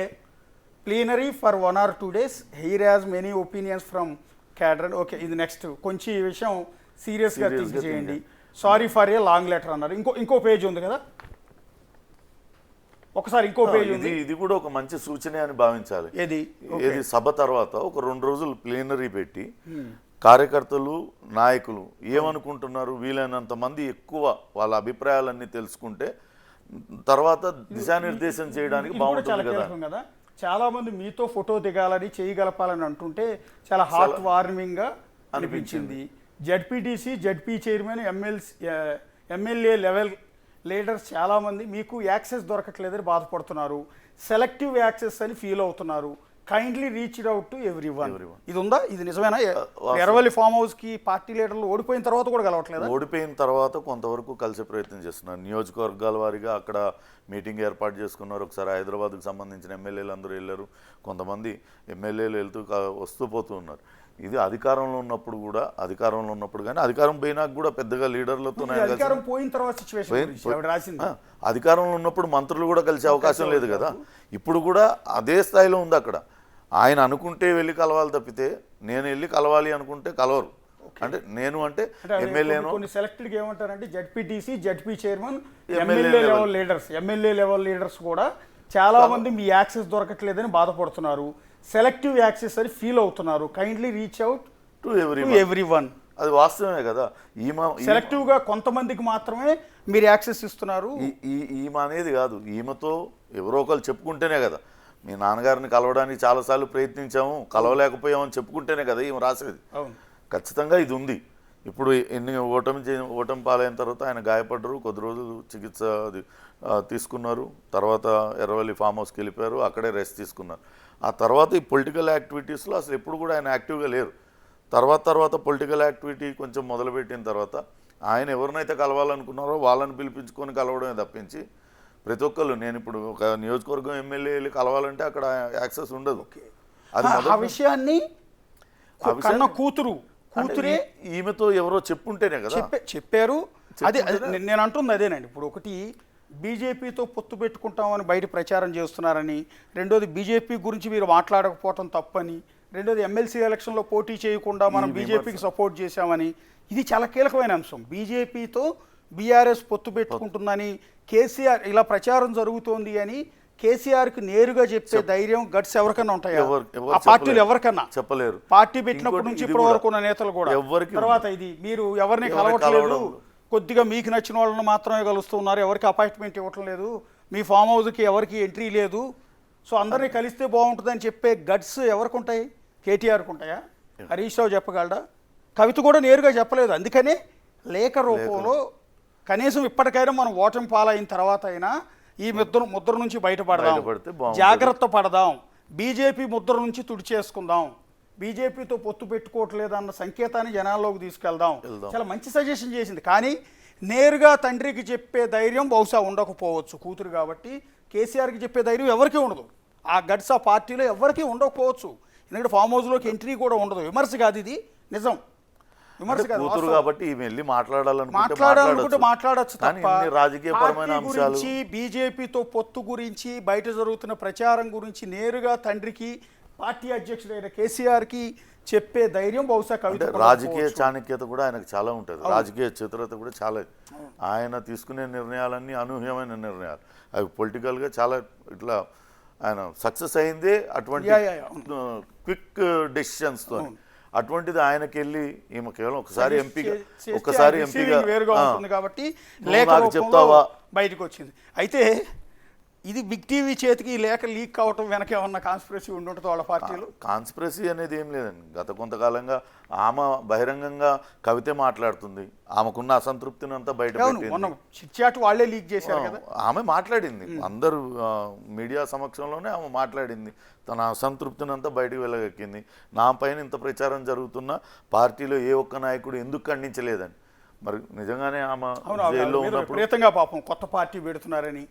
plenary for 1 or 2 days. Here has many opinions from cadre. Okay, ఇది నెక్స్ట్ కొంచెం ఈ విషయం సీరియస్గా థింక్ చేయండి. Sorry for a long letter అన్నారు. ఇంకో పేజ్ ఉంది కదా, ఒకసారి ఇంకో పేజ్ ఉంది. ఇది కూడా ఒక మంచి సూచనే అని భావించాలి. ఏది సభ తర్వాత ఒక 2 రోజులు ప్లీనరీ పెట్టి కార్యకర్తలు నాయకులు ఏమనుకుంటున్నారు వీలైనంత మంది ఎక్కువ వాళ్ళ అభిప్రాయాలన్నీ తెలుసుకుంటే తర్వాత దిశానిర్దేశం చేయడానికి బాగుంటుంది కదా. చాలా మంది మీతో ఫోటో దిగాలని చేయగలపాలని అంటుంటే చాలా హార్ట్ వార్మింగ్ గా అనిపించింది. ZPTC, ZP chairman, MLA level leaders చాలా మంది మీకు యాక్సెస్ దొరకట్లేదని బాధపడుతున్నారు. సెలెక్టివ్ యాక్సెస్ అని ఫీల్ అవుతున్నారు. Kindly reached out to everyone. ఇది ఉందా? ఇది నిజమేనా? ఎర్రవల్లి ఫామ్ హౌస్ కి పార్టీ లీడర్లు ఓడిపోయిన తర్వాత కూడా కలవట్లేదు. ఓడిపోయిన తర్వాత కొంతవరకు కలిసే ప్రయత్నం చేస్తున్నారు. నియోజకవర్గాల వారీగా అక్కడ మీటింగ్ ఏర్పాటు చేసుకున్నారు. ఒకసారి హైదరాబాద్కు సంబంధించిన ఎమ్మెల్యేలు అందరూ వెళ్ళారు. కొంతమంది ఎమ్మెల్యేలు వెళ్తూ వస్తూ పోతూ ఉన్నారు. ఇది అధికారంలో ఉన్నప్పుడు కానీ అధికారం పోయినాక కూడా పెద్దగా లీడర్లతో అధికారంలో ఉన్నప్పుడు మంత్రులు కూడా కలిసే అవకాశం లేదు కదా. ఇప్పుడు కూడా అదే స్థాయిలో ఉంది. అక్కడ ఆయన అనుకుంటే వెళ్ళి కలవాలి తప్పితే నేను వెళ్ళి కలవాలి అనుకుంటే కలవరు. అంటే ఎమ్మెల్యేను సెలెక్టెడ్ ఏమంటారంటే ZPTC, ZP chairman, MLA level leaders కూడా చాలా మంది మీ యాక్సెస్ దొరకట్లేదని బాధపడుతున్నారు. సెలెక్టివ్ యాక్సెస్ అని ఫీల్ అవుతున్నారు. Kindly reach out to everyone. అది వాస్తవమే కదా. సెలెక్టివ్ గా కొంతమందికి మాత్రమే మీరు యాక్సెస్ ఇస్తున్నారు. ఈమె అనేది కాదు, ఈమెతో ఎవరో ఒకరు చెప్పుకుంటేనే కదా. మీ నాన్నగారిని కలవడానికి చాలాసార్లు ప్రయత్నించాము, కలవలేకపోయామని చెప్పుకుంటేనే కదా ఈమె రాసేది. ఖచ్చితంగా ఇది ఉంది. ఇప్పుడు ఓటమి పాలైన తర్వాత ఆయన గాయపడ్డారు, కొద్ది రోజులు చికిత్స తీసుకున్నారు. తర్వాత ఎర్రవల్లి ఫామ్ హౌస్కి వెళ్ళిపోయారు, అక్కడే రెస్ట్ తీసుకున్నారు. ఆ తర్వాత ఈ పొలిటికల్ యాక్టివిటీస్లో అసలు ఎప్పుడు కూడా ఆయన యాక్టివ్గా లేరు. తర్వాత పొలిటికల్ యాక్టివిటీ కొంచెం మొదలుపెట్టిన తర్వాత ఆయన ఎవరినైతే కలవాలనుకున్నారో వాళ్ళని పిలిపించుకొని కలవడమే తప్పించి ప్రతి ఒక్కళ్ళు నేను ఇప్పుడు ఒక నియోజకవర్గం ఎమ్మెల్యే వెళ్ళి కలవాలంటే అక్కడ యాక్సెస్ ఉండదు. అది ఆ విషయాన్ని కూతురే ఈమెతో ఎవరో చెప్పుంటేనే కదా చెప్పారు. అదే నేను అంటుంది అదేనండి. ఇప్పుడు ఒకటి బీజేపీతో పొత్తు పెట్టుకుంటామని బయట ప్రచారం చేస్తున్నారని, రెండోది బీజేపీ గురించి మీరు మాట్లాడకపోవటం తప్పని, రెండోది ఎమ్మెల్సీ ఎలక్షన్లో పోటీ చేయకుండా మనం బీజేపీకి సపోర్ట్ చేశామని. ఇది చాలా కీలకమైన అంశం. బీజేపీతో బీఆర్ఎస్ పొత్తు పెట్టుకుంటుందని కేసీఆర్ ఇలా ప్రచారం జరుగుతోంది అని కేసీఆర్కి నేరుగా చెప్పే ధైర్యం, గట్స్ ఎవరికన్నా ఉంటాయా? ఆ పార్టీలు ఎవరికన్నా చెప్పలేరు. పార్టీ పెట్టినప్పటి నుంచి ఇప్పటి వరకు ఉన్న నేతలు కూడా. తర్వాత ఇది మీరు ఎవరిని కలవట్లేదు, కొద్దిగా మీకు నచ్చిన వాళ్ళని మాత్రమే కలుస్తున్నారు, ఎవరికి అపాయింట్మెంట్ ఇవ్వటం లేదు, మీ ఫామ్ హౌస్కి ఎవరికి ఎంట్రీ లేదు, సో అందరినీ కలిస్తే బాగుంటుందని చెప్పే గట్స్ ఎవరికి ఉంటాయి? కేటీఆర్కి ఉంటాయా? హరీష్ రావు చెప్పగలడా? కవిత కూడా నేరుగా చెప్పలేదు. అందుకనే లేఖ రూపంలో కనీసం ఇప్పటికైనా మనం ఓటమి పాలైన తర్వాత అయినా ఈ ముద్ర నుంచి బయటపడదాం, జాగ్రత్త పడదాం, బీజేపీ ముద్ర నుంచి తుడిచేసుకుందాం, బీజేపీతో పొత్తు పెట్టుకోవట్లేదు అన్న సంకేతాన్ని జనాల్లోకి తీసుకెళ్దాం. చాలా మంచి సజెషన్ చేసింది. కానీ నేరుగా తండ్రికి చెప్పే ధైర్యం బహుశా ఉండకపోవచ్చు, కూతురు కాబట్టి. కేసీఆర్కి చెప్పే ధైర్యం ఎవరికీ ఉండదు. ఆ గడ్స్ ఆ పార్టీలో ఎవరికీ ఉండకపోవచ్చు. ఎందుకంటే ఫామ్ హౌస్లోకి ఎంట్రీ కూడా ఉండదు. విమర్శ కాదు, ఇది నిజం. విమర్శ కాదు, కూతురు కాబట్టి ఈమె వెళ్ళి మాట్లాడాలనుకుంటే మాట్లాడచ్చు తప్ప రాజకీయపరమైన అంశాలు గురించి, బీజేపీతో పొత్తు గురించి, బయట జరుగుతున్న ప్రచారం గురించి నేరుగా తండ్రికి, పార్టీ అధ్యక్షుడైన కేసీఆర్కి చెప్పే ధైర్యం బహుశా కవిత. రాజకీయ చాణక్యత కూడా ఆయనకు చాలా ఉంటుంది, రాజకీయ చతురత కూడా చాలా. ఆయన తీసుకునే నిర్ణయాలన్నీ అనూహ్యమైన నిర్ణయాలు. అవి పొలిటికల్గా చాలా ఇట్లా ఆయన సక్సెస్ అయిందే అటువంటి క్విక్ డెసిషన్స్తో. అటువంటిది ఆయనకి వెళ్ళి ఈమె కేవలం ఒకసారి ఎంపీగా వేరుగా ఉంటుంది కాబట్టి చెప్తావా బయటకు వచ్చింది. అయితే ఇది బిగ్ టీవీ చేతికి ఈ లేఖ లీక్ కావటం వెనక ఏమన్నా కాన్స్పిరసీ ఉండుంటుంది వాళ్ళ పార్టీలో? కాన్స్పిరసీ అనేది ఏం లేదండి. గత కొంతకాలంగా ఆమె బహిరంగంగా కవితే మాట్లాడుతుంది, ఆమెకున్న అసంతృప్తిని అంతా బయటపెట్టింది. చిట్చాట్ వాళ్ళే లీక్ చేశారు కదా. ఆమె మాట్లాడింది, అందరూ మీడియా సమక్షంలోనే ఆమె మాట్లాడింది. తన అసంతృప్తిని అంతా బయటకు వెళ్ళగక్కింది. నా పైన ఇంత ప్రచారం జరుగుతున్నా పార్టీలో ఏ ఒక్క నాయకుడు ఎందుకు ఖండించలేదని. మరి నిజంగానే ఆమె జైల్లో ఉన్నప్పుడు పాపం కొత్త పార్టీ పెడుతున్నారని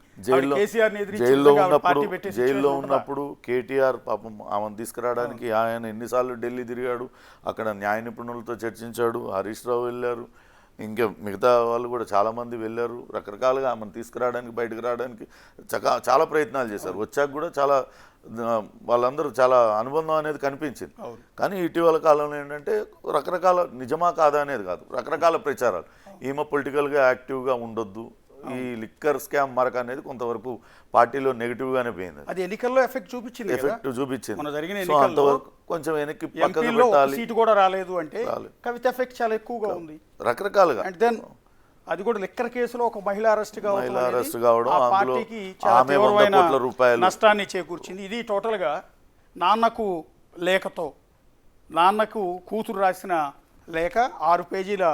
జైల్లో ఉన్నప్పుడు కేటీఆర్ పాపం ఆమెను తీసుకురావడానికి ఆయన ఎన్నిసార్లు ఢిల్లీ తిరిగాడు, అక్కడ న్యాయ నిపుణులతో చర్చించాడు. హరీష్ రావు వెళ్ళారు, ఇంకా మిగతా వాళ్ళు కూడా చాలామంది వెళ్ళారు. రకరకాలుగా ఆమెను తీసుకురావడానికి, బయటకు రావడానికి చాలా ప్రయత్నాలు చేశారు. వచ్చాక కూడా చాలా వాళ్ళందరూ చాలా అనుబంధం అనేది కనిపించింది. కానీ ఇటీవల కాలంలో ఏంటంటే రకరకాల నిజమా కాదా అనేది కాదు, రకరకాల ప్రచారాలు. ఈమె పొలిటికల్గా యాక్టివ్గా ఉండొద్దు, ఈ లిక్కర్ స్కామ్ మరక అనేది కొంతవరకు పార్టీలో నెగిటివ్గానే పోయింది. అది ఎన్నికల్లో ఎఫెక్ట్ చూపించింది. సో అంతవరకు కొంచెం వెనక్కి పక్కన పెట్టాలి. సీటు కూడా రాలేదు అంటే కవిత ఎఫెక్ట్ చాలా ఎక్కువగా ఉంది రకరకాలుగా. అండ్ దెన్ అది కూడా లిక్కర్ కేసులో ఒక మహిళ అరెస్ట్ కావడం పార్టీకి చాలా తీవ్రమైన నష్టాన్ని చేకూర్చింది. ఇది టోటల్గా నాన్నకు లేఖతో, నాన్నకు కూతురు రాసిన లేఖ, 6 పేజీల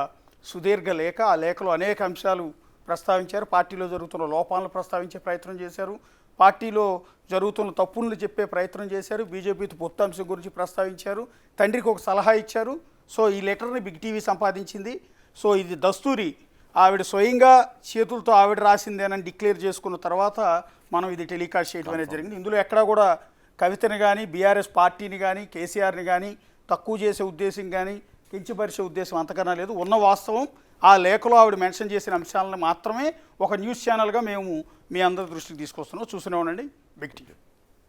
సుదీర్ఘ లేఖ. ఆ లేఖలో అనేక అంశాలు ప్రస్తావించారు. పార్టీలో జరుగుతున్న లోపాలను ప్రస్తావించే ప్రయత్నం చేశారు, పార్టీలో జరుగుతున్న తప్పులను చెప్పే ప్రయత్నం చేశారు, బీజేపీతో పొత్తు అంశం గురించి ప్రస్తావించారు, తండ్రికి ఒక సలహా ఇచ్చారు. సో ఈ లెటర్ని బిగ్ టీవీ సంపాదించింది. సో ఇది దస్తూరి, ఆవిడ స్వయంగా చేతులతో ఆవిడ రాసిందేనని డిక్లేర్ చేసుకున్న తర్వాత మనం ఇది టెలికాస్ట్ చేయడం అనేది జరిగింది. ఇందులో ఎక్కడా కూడా కవితని కానీ, బీఆర్ఎస్ పార్టీని కానీ, కేసీఆర్ని కానీ తక్కువ చేసే ఉద్దేశం కానీ, కించపరిచే ఉద్దేశం అంతకన్నా లేదు. ఉన్న వాస్తవం ఆ లేఖలో ఆవిడ మెన్షన్ చేసిన అంశాలను మాత్రమే ఒక న్యూస్ ఛానల్గా మేము మీ అందరి దృష్టికి తీసుకొస్తున్నాం. చూస్తూనే ఉండండి బిగ్ టీవీ.